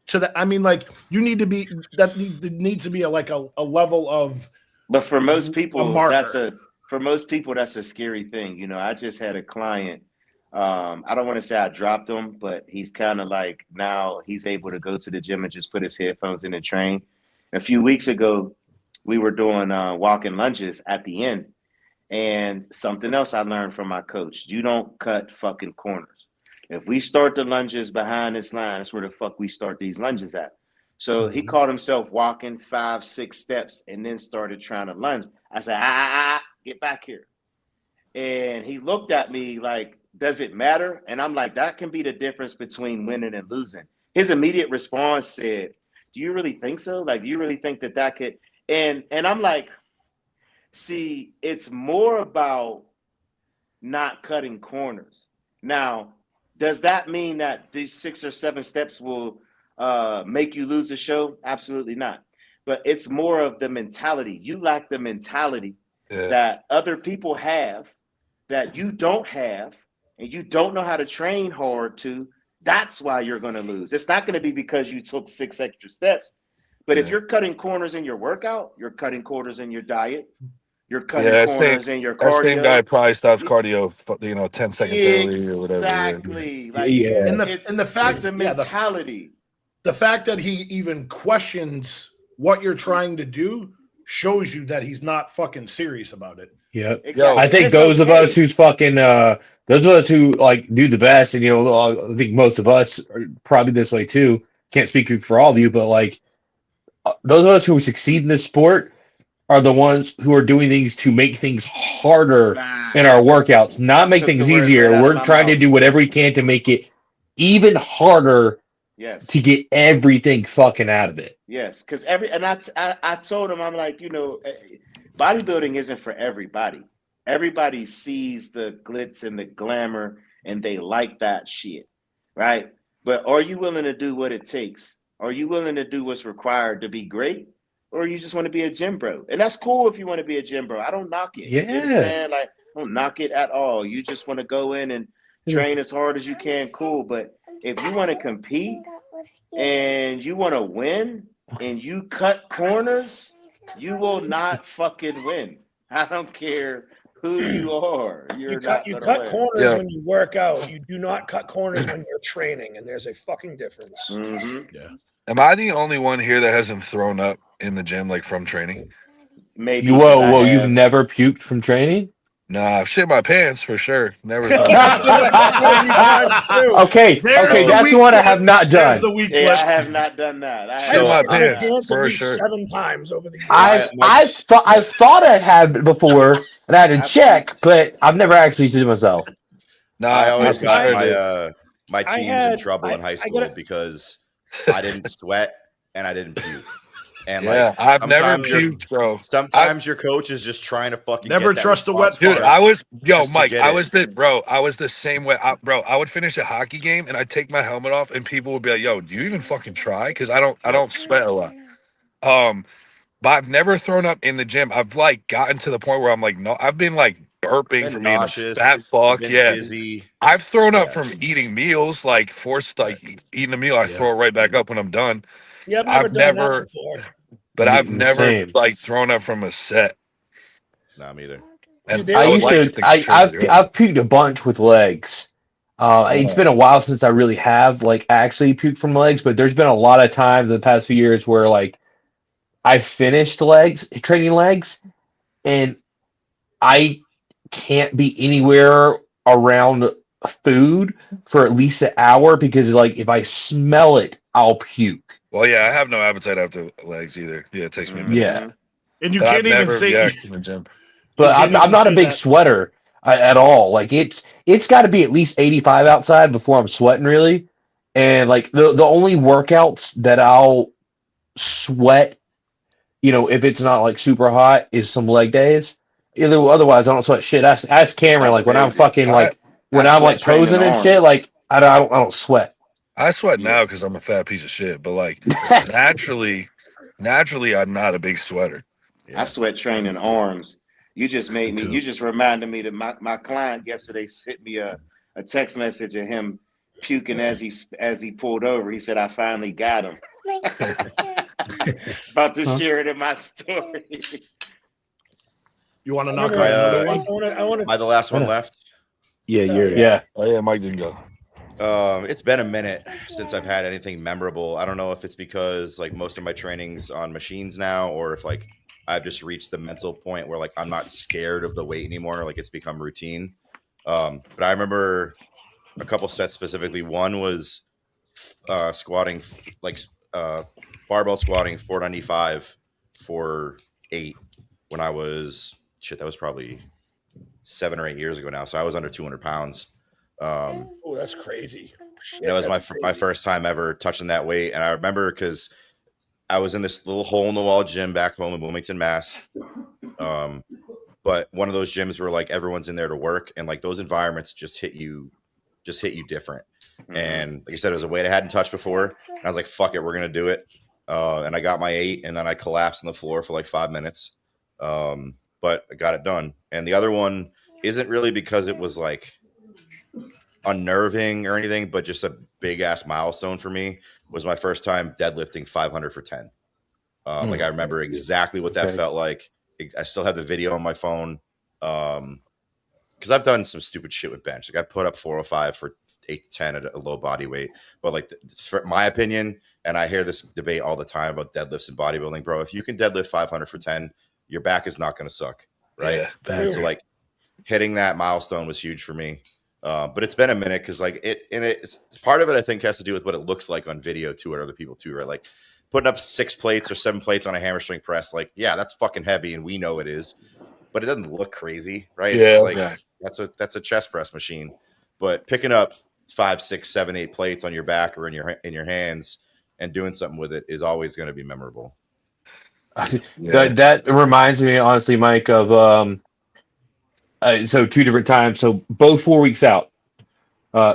to that. I mean, like, you need to be, that needs to be a level of.
But for most people,
that's
a scary thing. You know, I just had a client. I don't want to say I dropped him, but he's kind of like, now he's able to go to the gym and just put his headphones in and train. A few weeks ago, we were doing walking lunges at the end. And something else I learned from my coach, you don't cut fucking corners. If we start the lunges behind this line, that's where the fuck we start these lunges at. So he caught himself walking 5-6 steps and then started trying to lunge. I said, get back here. And he looked at me like, does it matter? And I'm like, that can be the difference between winning and losing. His immediate response said, do you really think so? Like, do you really think that could? And I'm like, see, it's more about not cutting corners. Now, does that mean that these 6 or 7 steps will make you lose the show? Absolutely not. but it's more of the mentality. You lack the mentality that other people have that you don't have, and you don't know how to train hard to. That's why you're going to lose. It's not going to be because you took 6 extra steps. But if you're cutting corners in your workout, you're cutting corners in your diet, you're cutting corners in your cardio.
That same guy probably stops cardio, 10 seconds early or whatever.
Exactly. Like,
And the fact
it's a mentality.
The fact that he even questions what you're trying to do shows you that he's not fucking serious about it.
Yeah,
Exactly.
I think those of us who's fucking those of us who like do the best, and I think most of us are probably this way too. Can't speak for all of you, but like those of us who succeed in this sport are the ones who are doing things to make things harder in our workouts, not make things easier. We're trying to do whatever we can to make it even harder.
Yes.
To get everything fucking out of it.
Yes, because I told him, I'm like, bodybuilding isn't for everybody. Everybody sees the glitz and the glamour and they like that shit, right? But are you willing to do what it takes? Are you willing to do what's required to be great? Or you just want to be a gym bro? And that's cool if you want to be a gym bro. I don't knock it.
Yeah.
You understand? Like, I don't knock it at all. You just want to go in and train as hard as you can, cool. But if you want to compete and you want to win and you cut corners, you will not fucking win. I don't care who you are. You
cut corners when you work out. You do not cut corners when you're training, and there's a fucking difference.
Mm-hmm.
Yeah.
Am I the only one here that hasn't thrown up in the gym like from training?
Maybe.
Whoa, you've never puked from training?
Nah, I've shit my pants for sure. Never.
Okay, that's one I have not done.
I have not done that. I
Shit my
pants
pants for sure.
7 times over the years.
I've thought I had before, and I had to check, but I've never actually did it myself.
No, I always got my teams in trouble in high school because I didn't sweat and I didn't puke. And
I've never puked, bro.
Sometimes your coach is just trying to fucking
never trust a wet
dude. Mike. I was the same way, I would finish a hockey game and I'd take my helmet off and people would be like, "Yo, do you even fucking try?" Because I don't sweat a lot. But I've never thrown up in the gym. I've gotten to the point where I'm like, no, I've been burping from being a fat fuck. Yeah,
dizzy.
I've thrown up from eating meals, eating a meal. I throw it right back up when I'm done.
Yeah, I've never done that before.
But I've never thrown up from a set.
Nah, me either.
And
I've puked a bunch with legs. It's been a while since I really have actually puked from legs, but there's been a lot of times in the past few years where I finished training legs, and I can't be anywhere around food for at least an hour because if I smell it, I'll puke.
Well, yeah, I have no appetite after legs either. Yeah, it takes me a minute.
Yeah.
And you can't even see
in the gym.
But I'm not a big sweater at all. It's got to be at least 85 outside before I'm sweating really. And the only workouts that I'll sweat, if it's not super hot, is some leg days. Otherwise, I don't sweat shit. Ask Cameron when I'm fucking when I'm posing and shit. I don't sweat.
I sweat now because I'm a fat piece of shit, but naturally, I'm not a big sweater.
I sweat training arms. You just reminded me that my client yesterday sent me a text message of him puking as he pulled over. He said, "I finally got him." About to share it in my story.
You want to knock out another one?
Am I the last one left?
Yeah,
yeah.
Oh yeah, Mike didn't go.
It's been a minute since I've had anything memorable. I don't know if it's because most of my training's on machines now, or if I've just reached the mental point where I'm not scared of the weight anymore. It's become routine. But I remember a couple sets specifically. One was squatting barbell squatting 495 for 8 when I was that was probably 7 or 8 years ago now. So I was under 200 pounds.
Oh, that's crazy.
It was my first time ever touching that weight. And I remember because I was in this little hole in the wall gym back home in Wilmington, Mass. But one of those gyms where everyone's in there to work, and those environments just hit you different. Mm-hmm. And like I said, it was a weight I hadn't touched before. And I was like, fuck it, we're gonna do it. and I got my 8, and then I collapsed on the floor for like 5 minutes. But I got it done. And the other one isn't really because it was like unnerving or anything, but just a big ass milestone for me. Was my first time deadlifting 500 for 10. Like I remember exactly what that felt like. I still have the video on my phone. Because I've done some stupid shit with bench. Like I put up 405 for 8 to 10 at a low body weight. But like, for my opinion, and I hear this debate all the time about deadlifts and bodybuilding, bro. If you can deadlift 500 for 10, your back is not going to suck, right?
Yeah.
So like, hitting that milestone was huge for me. But it's been a minute because like it's part of it, I think, has to do with what it looks like on video too, at other people too, right? Like putting up 6 plates or 7 plates on a hamstring press, like, yeah, that's fucking heavy, and we know it is, but it doesn't look crazy, right?
Yeah,
It's like that's a chest press machine. But picking up 5, 6, 7, 8 plates on your back or in your hands and doing something with it is always going to be memorable.
That reminds me, honestly, Mike, of so 2 different times. So both 4 weeks out.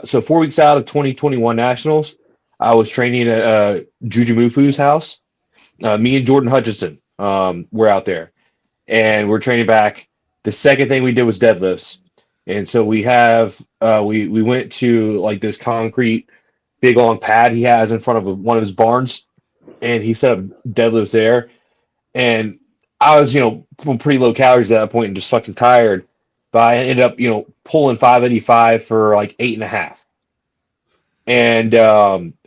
So 4 weeks out of 2021 Nationals, I was training at Jujumufu's house. Me and Jordan Hutchinson were out there, and we're training back. The second thing we did was deadlifts, and so we went to like this concrete big long pad he has in front of one of his barns, and he set up deadlifts there. And I was, from pretty low calories at that point and just fucking tired. But I ended up, pulling 585 for like 8.5. And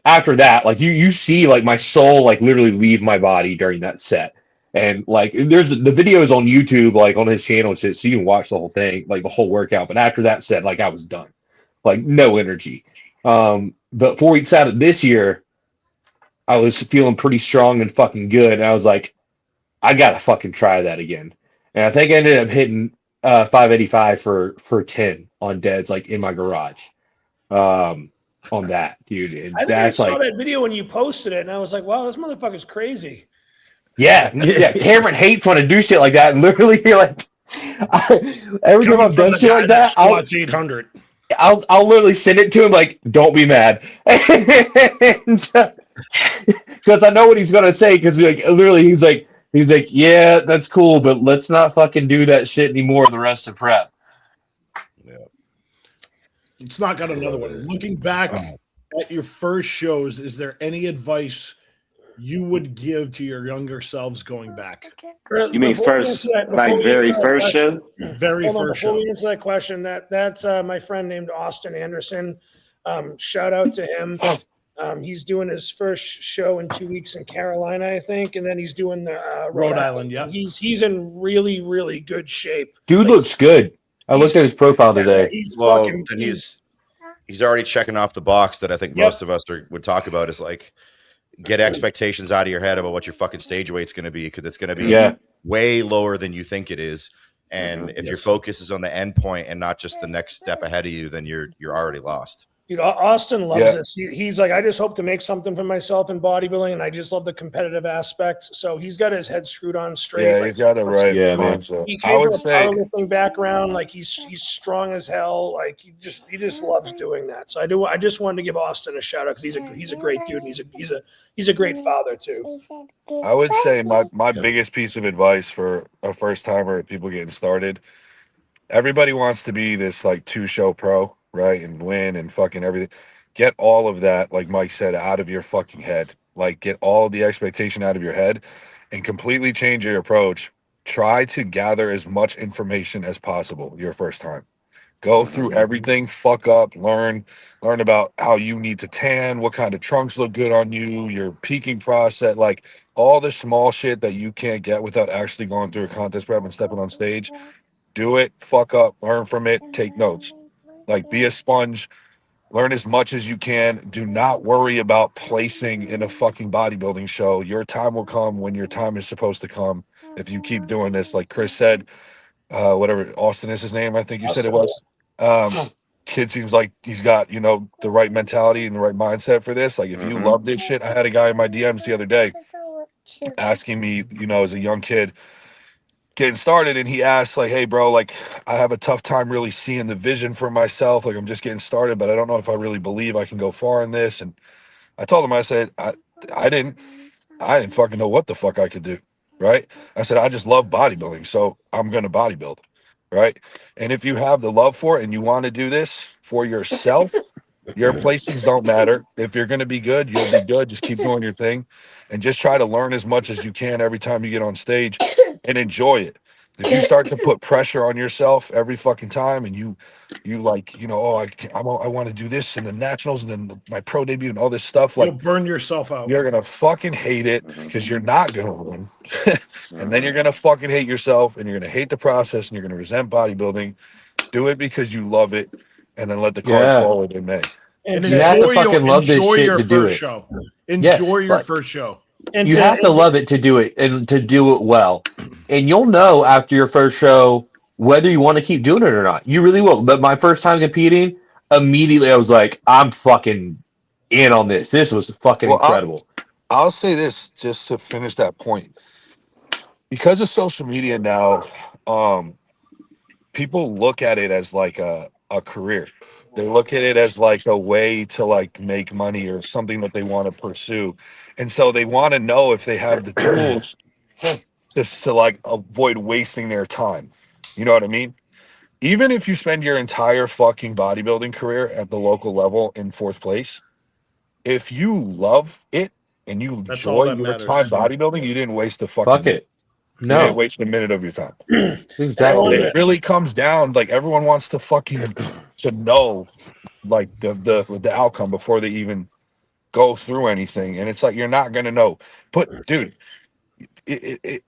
after that, like you see like my soul like literally leave my body during that set. And like there's the videos on YouTube, like on his channel and shit, so you can watch the whole thing, like the whole workout. But after that set, like I was done. Like no energy. But 4 weeks out of this year, I was feeling pretty strong and fucking good. And I was like, I gotta fucking try that again. And I think I ended up hitting 585 for 10 on deads, like in my garage. On that, dude. And
I think I
that's
saw
like
that video when you posted it, and I was like, wow, this motherfucker's crazy.
yeah. Cameron hates when I do shit like that. And literally, you're like, every time I've done shit like that,
squats 800.
I'll literally send it to him like, don't be mad. Because I know what he's gonna say, because like literally he's like, yeah, that's cool, but let's not fucking do that shit anymore the rest of prep.
It's not got another one. Looking back at your first shows, is there any advice you would give to your younger selves going back?
You mean first, like very first show?
Very first show.
Before we answer that question, that's my friend named Austin Anderson. Shout out to him. He's doing his first show in 2 weeks in Carolina, I think, and then he's doing the
Rhode Island. Yeah,
he's in really, really good shape.
Dude looks good. I looked at his profile today.
He's already checking off the box that I think most of us would talk about, is like, get expectations out of your head about what your fucking stage weight's going to be, because it's going to be way lower than you think it is. And if your focus is on the end point and not just the next step ahead of you, then you're already lost.
Dude, Austin loves this. He's like, I just hope to make something for myself in bodybuilding, and I just love the competitive aspect. So he's got his head screwed on straight.
Yeah, he's got it right. Yeah, man.
He came from a powerlifting background. Like he's strong as hell. Like he just loves doing that. So I just wanted to give Austin a shout out, because he's a great dude, and he's a great father too.
I would say my biggest piece of advice for a first timer, people getting started, everybody wants to be this like 2-show pro, right? And win and fucking everything. Get all of that, like Mike said, out of your fucking head. Like get all the expectation out of your head and completely change your approach. Try to gather as much information as possible your first time. Go through everything, fuck up, learn about how you need to tan, what kind of trunks look good on you, your peaking process, like all the small shit that you can't get without actually going through a contest prep and stepping on stage. Do it, fuck up, learn from it, take notes. Like be a sponge, learn as much as you can. Do not worry about placing in a fucking bodybuilding show. Your time will come when your time is supposed to come. If you keep doing this, like Chris said, whatever Austin is his name, I think you said it was. Kid seems like he's got, the right mentality and the right mindset for this. Like if you love this shit, I had a guy in my DMs the other day asking me, as a young kid getting started, and he asked like, hey bro, like I have a tough time really seeing the vision for myself. Like I'm just getting started, but I don't know if I really believe I can go far in this. And I told him, I said, I didn't. I didn't fucking know what the fuck I could do. Right. I said, I just love bodybuilding. So I'm going to bodybuild. Right. And if you have the love for it and you want to do this for yourself, your placings don't matter. If you're going to be good, you'll be good. Just keep doing your thing and just try to learn as much as you can every time you get on stage and enjoy it. If you start to put pressure on yourself every fucking time and you like, oh, I want to do this and the nationals and then my pro debut and all this stuff,
You'll
like
burn yourself out.
you're going to fucking hate it because you're not going to win. And then you're going to fucking hate yourself and you're going to hate the process and you're going to resent bodybuilding. Do it because you love it and then let the cards
Yeah.
fall in May.
And
You have to
enjoy
fucking love this shit
your
to do
first
it.
show.
Yeah,
Enjoy your
like-
first show.
And
You have to love it to do it and to do it well. And you'll know after your first show whether you want to keep doing it or not. You really will. But my first time competing, immediately I was like, I'm fucking in on this. This was fucking
Well,
incredible.
I'll say this just to finish that point. Because of social media now, people look at it as like a career. They look at it as like a way to like make money or something that they want to pursue. And so they want to know if they have the tools just to like avoid wasting their time. You know what I mean? Even if you spend your entire fucking bodybuilding career at the local level in fourth place, if you love it and you
That's all
enjoy
that
your
matters.
time bodybuilding, you didn't waste a fucking
Fuck
minute.
it.
You didn't
No.
waste a minute of your time.
Exactly.
It really comes down like everyone wants to fucking to know like the outcome before they even go through anything, and it's like you're not gonna know. But dude, it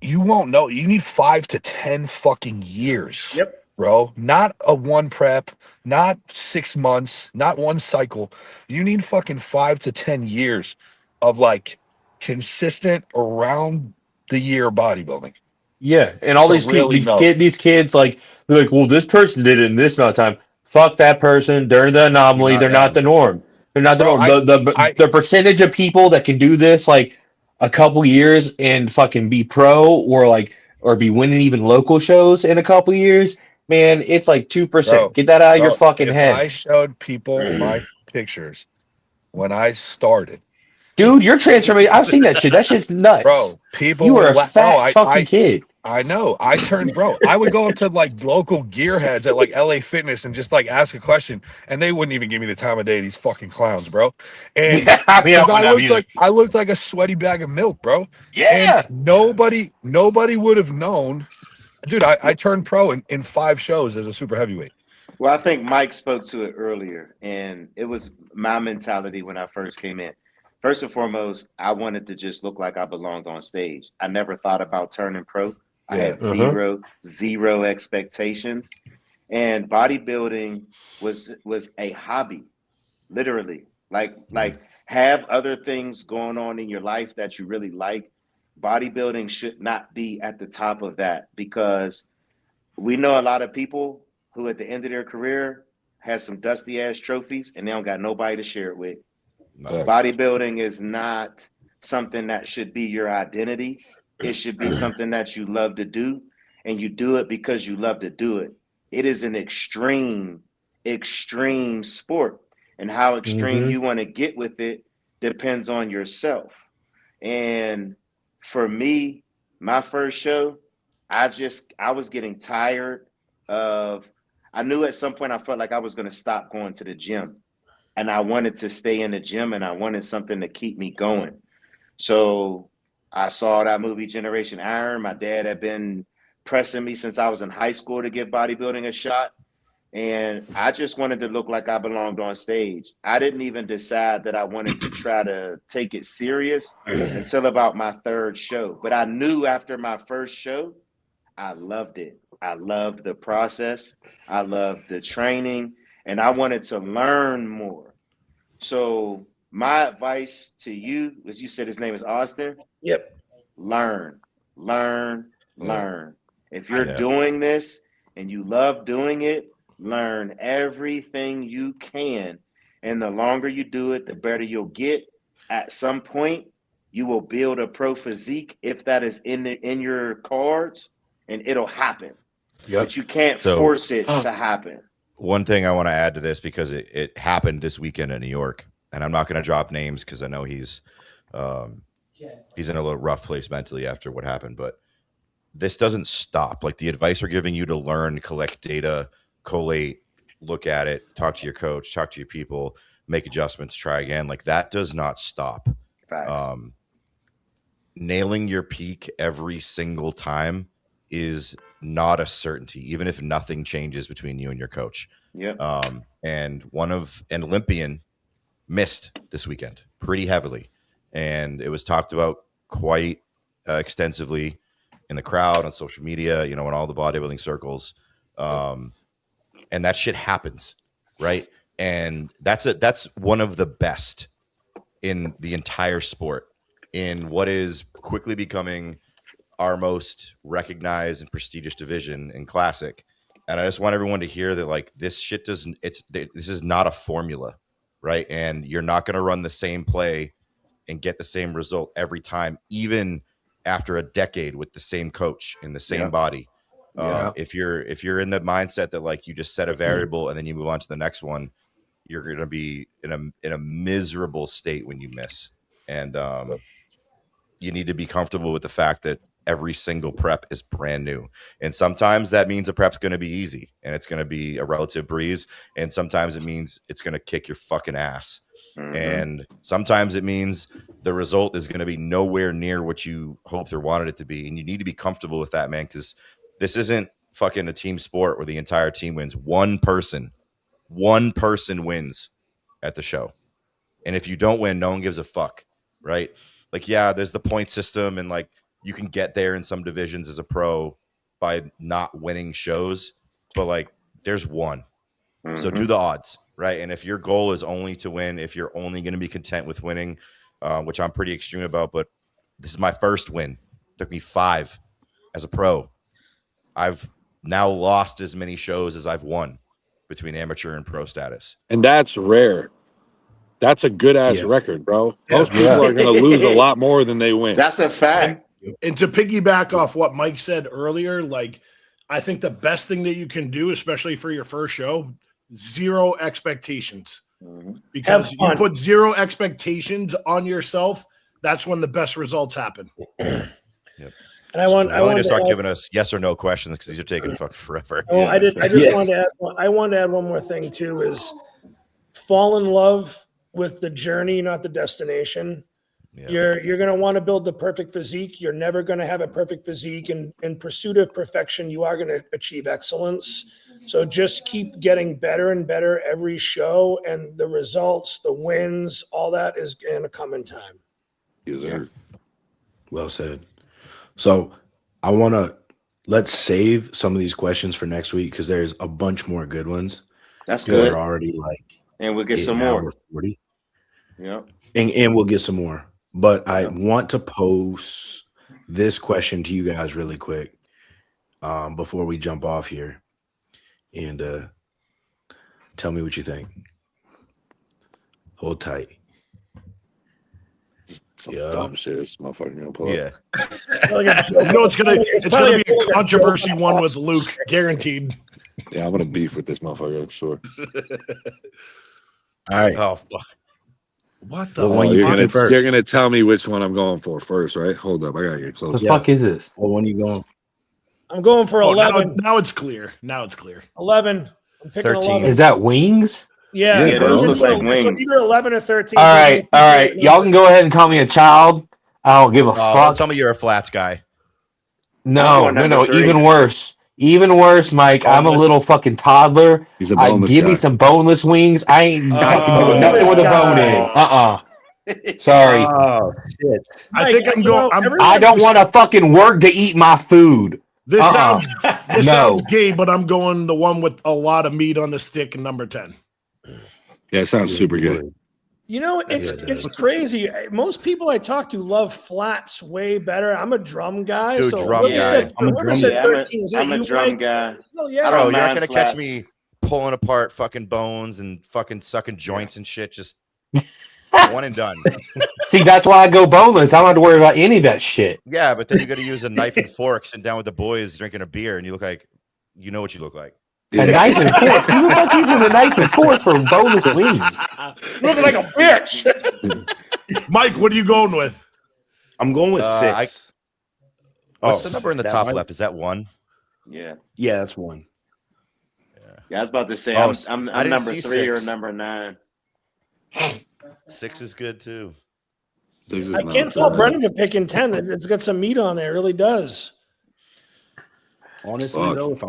you won't know. You need 5 to 10 fucking years.
Yep.
Bro, not a one prep, not 6 months, not one cycle. You need fucking 5 to 10 years of like consistent around the year bodybuilding.
Yeah, and all
So
these people,
really know.
these kids, like they're like, well, this person did it in this amount of time. Fuck that person. They're the anomaly.
Not
They're not the
them.
norm. They're not the
Bro,
norm. The percentage of people that can do this like a couple years and fucking be pro or be winning even local shows in a couple years, man, it's like 2%.
Bro,
Get that out of your
bro,
fucking
if
head,
I showed people my pictures when I started,
dude. Your transformation. I've seen that shit. That shit's nuts.
bro, people
You
would
were a fat, chunky kid.
I know. I turned, bro. I would go up to like local gearheads at like LA Fitness and just like ask a question, and they wouldn't even give me the time of day. These fucking clowns, bro. And
Yeah, I mean,
because
I wouldn't have either.
I looked like a sweaty bag of milk, bro.
Yeah.
And nobody would have known, dude. I turned pro in 5 shows as a super heavyweight.
Well, I think Mike spoke to it earlier, and it was my mentality when I first came in. First and foremost, I wanted to just look like I belonged on stage. I never thought about turning pro. I had zero expectations, and bodybuilding was a hobby, literally. Like have other things going on in your life that you really like. Bodybuilding should not be at the top of that, because we know a lot of people who at the end of their career has some dusty ass trophies and they don't got nobody to share it with. Bodybuilding is not something that should be your identity. It should be something that you love to do, and you do it because you love to do it. It is an extreme sport, and how extreme you want to get with it depends on yourself. And for me, my first show, I was getting tired of, I knew at some point I felt like I was going to stop going to the gym, and I wanted to stay in the gym, and I wanted something to keep me going. So I saw that movie Generation Iron. My dad had been pressing me since I was in high school to give bodybuilding a shot. And I just wanted to look like I belonged on stage. I didn't even decide that I wanted to try to take it serious until about my 3rd show. But I knew after my first show, I loved it. I loved the process. I loved the training, and I wanted to learn more. So my advice to you, as you said, his name is Austin.
Yep.
Learn. If you're doing this and you love doing it, learn everything you can. And the longer you do it, the better you'll get. At some point, you will build a pro physique if that is in your cards, and it'll happen.
Yep.
But you can't force it to happen.
One thing I want to add to this, because it happened this weekend in New York, and I'm not going to drop names because I know he's he's in a little rough place mentally after what happened, but this doesn't stop. Like the advice we're giving you to learn, collect data, collate, look at it, talk to your coach, talk to your people, make adjustments, try again. Like that does not stop. Nailing your peak every single time is not a certainty, even if nothing changes between you and your coach.
Yeah.
And an Olympian missed this weekend pretty heavily, and it was talked about quite extensively in the crowd, on social media, in all the bodybuilding circles. And that shit happens, right? And that's one of the best in the entire sport, in what is quickly becoming our most recognized and prestigious division in classic. And I just want everyone to hear that, like, this shit this is not a formula, right? And you're not going to run the same play and get the same result every time, even after a decade with the same coach in the same body. If you're in the mindset that, like, you just set a variable and then you move on to the next one, you're going to be in a miserable state when you miss. And you need to be comfortable with the fact that every single prep is brand new. And sometimes that means a prep's going to be easy and it's going to be a relative breeze. And sometimes it means it's going to kick your fucking ass. Mm-hmm. And sometimes it means the result is going to be nowhere near what you hoped or wanted it to be. And you need to be comfortable with that, man, because this isn't fucking a team sport where the entire team wins. One person wins at the show. And if you don't win, no one gives a fuck, right? Like, yeah, there's the point system, and like you can get there in some divisions as a pro by not winning shows, but like there's one. Mm-hmm. So do the odds, right? And if your goal is only to win, if you're only going to be content with winning, which I'm pretty extreme about, but this is my first win. It took me 5 as a pro. I've now lost as many shows as I've won between amateur and pro status.
And that's rare. That's a good ass record, bro. Most people are going to lose a lot more than they win.
That's a fact.
And to piggyback off what Mike said earlier, like, I think the best thing that you can do, especially for your first show, 0 expectations. Mm-hmm. Because you put 0 expectations on yourself, that's when the best results happen.
Yep.
And I want
to start giving us yes or no questions because these are taking fucking forever.
Oh, I just wanted to add. I wanted to add one more thing too: is fall in love with the journey, not the destination. Yeah. You're going to want to build the perfect physique. You're never going to have a perfect physique. And in pursuit of perfection, you are going to achieve excellence. So just keep getting better and better every show, and the results, the wins, all that is going to come in time.
Yes, sir.
Well said. So let's save some of these questions for next week because there's a bunch more good ones.
That's good.
They're already like,
and we'll get some more.
40.
Yeah.
And we'll get some more. But I want to pose this question to you guys really quick before we jump off here. And tell me what you think. Hold tight.
Some dumb shit this motherfucker gonna pull up.
It's gonna be a controversy one with Luke, guaranteed.
Yeah, I'm gonna beef with this motherfucker, I'm sure.
All right.
Oh, fuck.
What the?
Well,
you're gonna tell me which one I'm going for first, right? Hold up, I gotta get close.
The fuck is this?
Well, when you going?
I'm going for 11.
Now it's clear.
11. I'm picking
13.
11.
Is that wings?
Yeah,
those look like wings.
So either 11 or 13.
All right. Y'all can go ahead and call me a child. I don't give a fuck.
Tell me you're a flats guy.
No. Even worse. Even worse, Mike.
Boneless.
I'm a little fucking toddler.
He's a boneless
give
guy.
me some boneless wings. I ain't doing nothing with a bone in. Sorry.
Oh shit!
I think I'm going.
I don't want to fucking work to eat my food.
This sounds gay, but I'm going the one with a lot of meat on the stick, number 10.
Yeah, it sounds super good.
You know, it's crazy. Most people I talk to love flats way better. I'm a drum guy.
Dude,
so
drum guy.
I'm a drum guy.
Oh, yeah.
Bro, you're not going to catch me pulling apart fucking bones and fucking sucking joints and shit. Just one and done.
See, that's why I go boneless. I don't have to worry about any of that shit.
Yeah, but then you got to use a knife and fork sitting down with the boys drinking a beer, and you look like, you know what you look like.
A knife and fork? Who the fuck using a knife and fork for boneless wings?
Looking like a bitch.
Mike, what are you going with?
I'm going with 6.
What's the number in the top
might-
left? Is that 1?
Yeah.
Yeah, that's 1.
Yeah, I was about to say
Oh,
I'm
I didn't
number
see
3 or
6.
number 9.
6 is good too.
I can't fault Brendan for picking 10. It's got some meat on there. It really does.
Honestly, though, if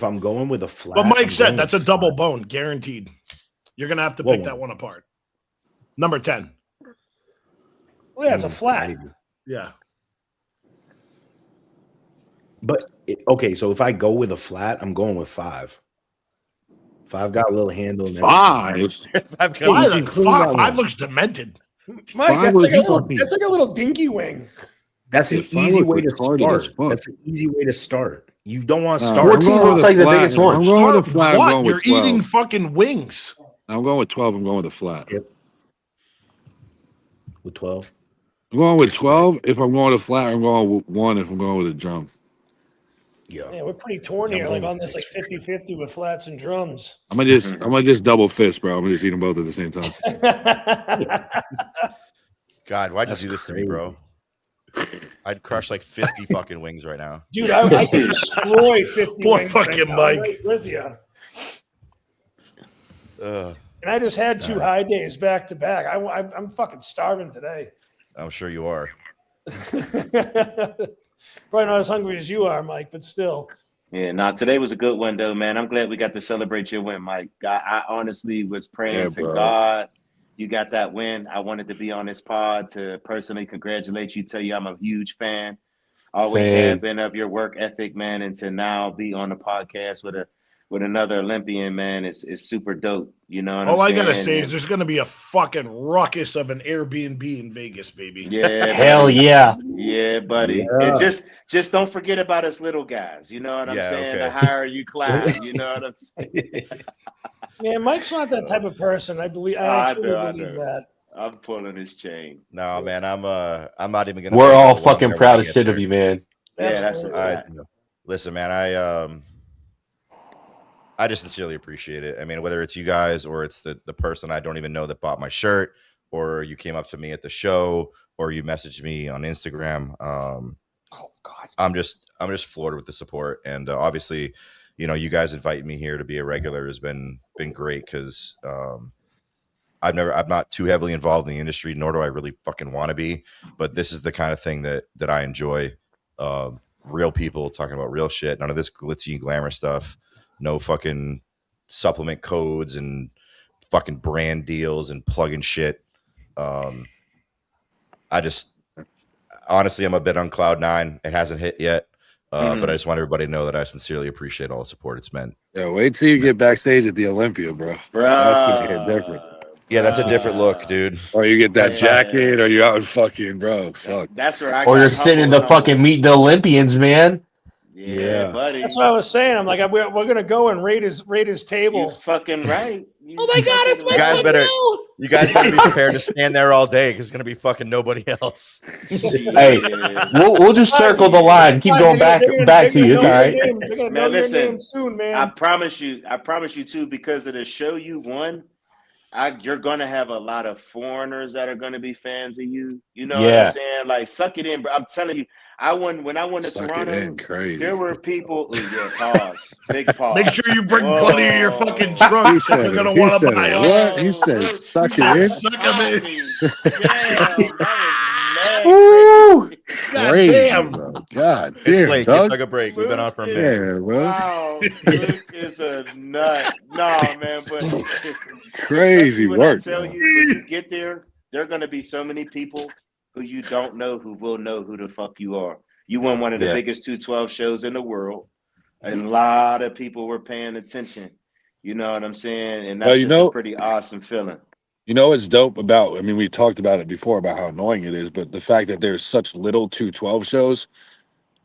I'm going with a flat,
But Mike
I'm
said
going
that's a
with
double
flat.
bone, guaranteed. You're gonna have to
What
pick
one?
that one apart. Number 10.
Well, yeah, it's a flat.
Maybe.
Yeah.
But okay, so if I go with a flat, I'm going with 5. 5 got a little handle. And everything.
5.
I've got
Why
you
the
can clean
fuck?
that
Five
one.
looks demented.
Mike,
5
that's
was
like a little dinky wing.
That's an
Yeah, 5
easy
looks
way to
retarded as
start.
fuck.
That's an easy way to start. You don't want to
Nah,
start.
14
I'm going
looks
with a
like the
flat.
biggest
If
one.
I'm going with a flat. I'm
What?
going
You're
with 12.
eating fucking wings.
I'm going with 12. I'm going with a flat.
Yep. With 12.
I'm going with 12 if I'm going with a flat. I'm going with 1 if I'm going with a drum.
Yeah.
Yeah, we're pretty torn
I'm
here,
going
like on
with
this like
6 for sure.
50-50 with flats and drums.
I'm gonna just double fist, bro. I'm gonna just eat them both at the same time.
God, why'd
That's
you do this to me, bro? I'd crush like 50 fucking wings right now.
Dude, I could destroy 50
Poor
wings
fucking
now.
Mike.
I'm right with you.
Ugh,
And I just had 2 high days back to back. I'm fucking starving today.
I'm sure you are.
Probably not as hungry as you are, Mike, but still.
Yeah, today was a good one though, man. I'm glad we got to celebrate your win, Mike. I honestly was praying to
bro.
God you got that win. I wanted to be on this pod to personally congratulate you, tell you I'm a huge fan. Always
Same.
have been of your work ethic, man, and to now be on the podcast with another Olympian, man, is super dope. You know what
All I
I'm saying?
gotta say is
And
there's gonna be a fucking ruckus of an Airbnb in Vegas, baby.
yeah,
Hell
buddy.
yeah.
Yeah, buddy.
Yeah.
And just don't forget about us little guys. You know what I'm
Yeah,
saying?
okay.
The higher you climb, you know what I'm saying?
Man, Mike's not that type of person. I believe.
I
I truly
know, I
believe
know.
that.
I'm pulling his chain.
No, man, I'm not even gonna.
We're
bring
all
up the one
fucking
there
proud
when
as
I get
shit of
there.
you, man.
Yeah, that's
Absolutely.
it.
Listen, man, I just sincerely appreciate it. I mean, whether it's you guys or it's the person I don't even know that bought my shirt, or you came up to me at the show, or you messaged me on Instagram.
Oh God.
I'm just floored with the support, and obviously, you know, you guys inviting me here to be a regular has been great because I'm not too heavily involved in the industry, nor do I really fucking want to be. But this is the kind of thing that I enjoy. Real people talking about real shit. None of this glitzy and glamour stuff. No fucking supplement codes and fucking brand deals and plugging shit. I just honestly, I'm a bit on cloud 9. It hasn't hit yet. But I just want everybody to know that I sincerely appreciate all the support it's meant.
Yeah, wait till you get backstage at the Olympia, bro. That's gonna get different.
Yeah, that's a different look, dude.
Or you get that
Yeah.
jacket, or you out in fucking, bro. Fuck.
That's where I
Or
got
you're sitting
humble,
to fucking meet the Olympians, man.
Yeah,
Yeah.
buddy.
That's what I was saying. I'm like, we're gonna go and raid his
You
table.
fucking right. You
Oh my God, it's
fucking
my
You guys
right.
better You guys better be prepared to stand there all day because it's gonna be fucking nobody else.
Hey,
Yeah.
we'll just circle the line. Keep going back to you. It's all right.
They're gonna know
Man,
your
listen,
name soon,
I
man.
promise you too, because of the show you won, you're gonna have a lot of foreigners that are gonna be fans of you. You know what
Yeah.
I'm saying? Like, suck it in, bro. I'm telling you, when I went to
Suck it
Toronto,
in, crazy.
there were people. Ooh, yeah, pause. Big pause.
Make sure you bring
Whoa.
plenty of your fucking
He
trunks because
said
they're gonna
it. He
want to
said
buy
it.
them.
What? He said,
Whoa.
suck
He
it
said,
in.
suck 'em in.
Damn, that
Woo!
was
God
Crazy,
damn.
bro. God
It's
damn,
late.
dog.
Take a break. We've been on for a minute.
Yeah, bro.
Wow, Luke is a nut. No, man, but
Crazy
when I
work,
tell
bro.
you, when you get there, there are going to be so many people who you don't know who will know who the fuck you are. You won one of the
Yeah.
biggest 212 shows in the world, and a lot of people were paying attention. You know what I'm saying? And that's
Well, you
just
know-
a pretty awesome feeling.
You know what's dope about, I mean, we talked about it before about how annoying it is, but the fact that there's such little 212 shows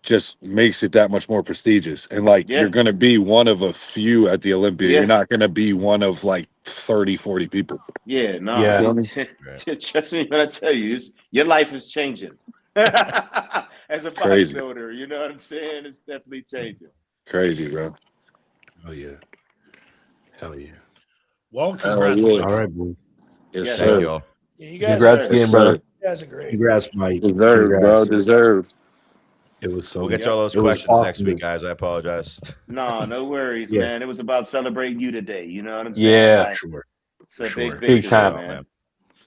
just makes it that much more prestigious. And like,
Yeah.
you're going to be one of a few at the Olympia.
Yeah.
You're not going to be one of like 30, 40 people.
Yeah, no,
Yeah.
trust me when I tell you, your life is changing. As a
Crazy.
bodybuilder, you know what I'm saying? It's definitely changing.
Crazy, bro.
Oh yeah. Hell yeah.
Well,
Oh,
congratulations.
All right, boy.
Yes,
Yeah.
sir.
Thank you all.
Yeah, you guys,
Congrats
sir.
again,
Yes,
brother.
sir.
guys are great.
Congrats, Mike.
Deserved, bro.
Congrats.
Deserved.
It was so
We'll
good.
get to all those
It was
questions next
awesome.
week, guys. I apologize.
No worries,
Yeah.
man. It was about celebrating you today. You know what I'm saying?
Yeah.
Like,
Sure.
it's a
Sure.
big
Big
victory,
time.
man.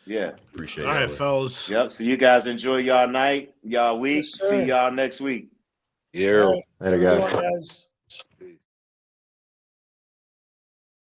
Yeah.
Appreciate
All
it.
right, fellas.
Yep. So you guys enjoy y'all night, y'all week.
Yes, sir.
See y'all next week.
Yeah.
All right,
Later, guys.
everyone, guys.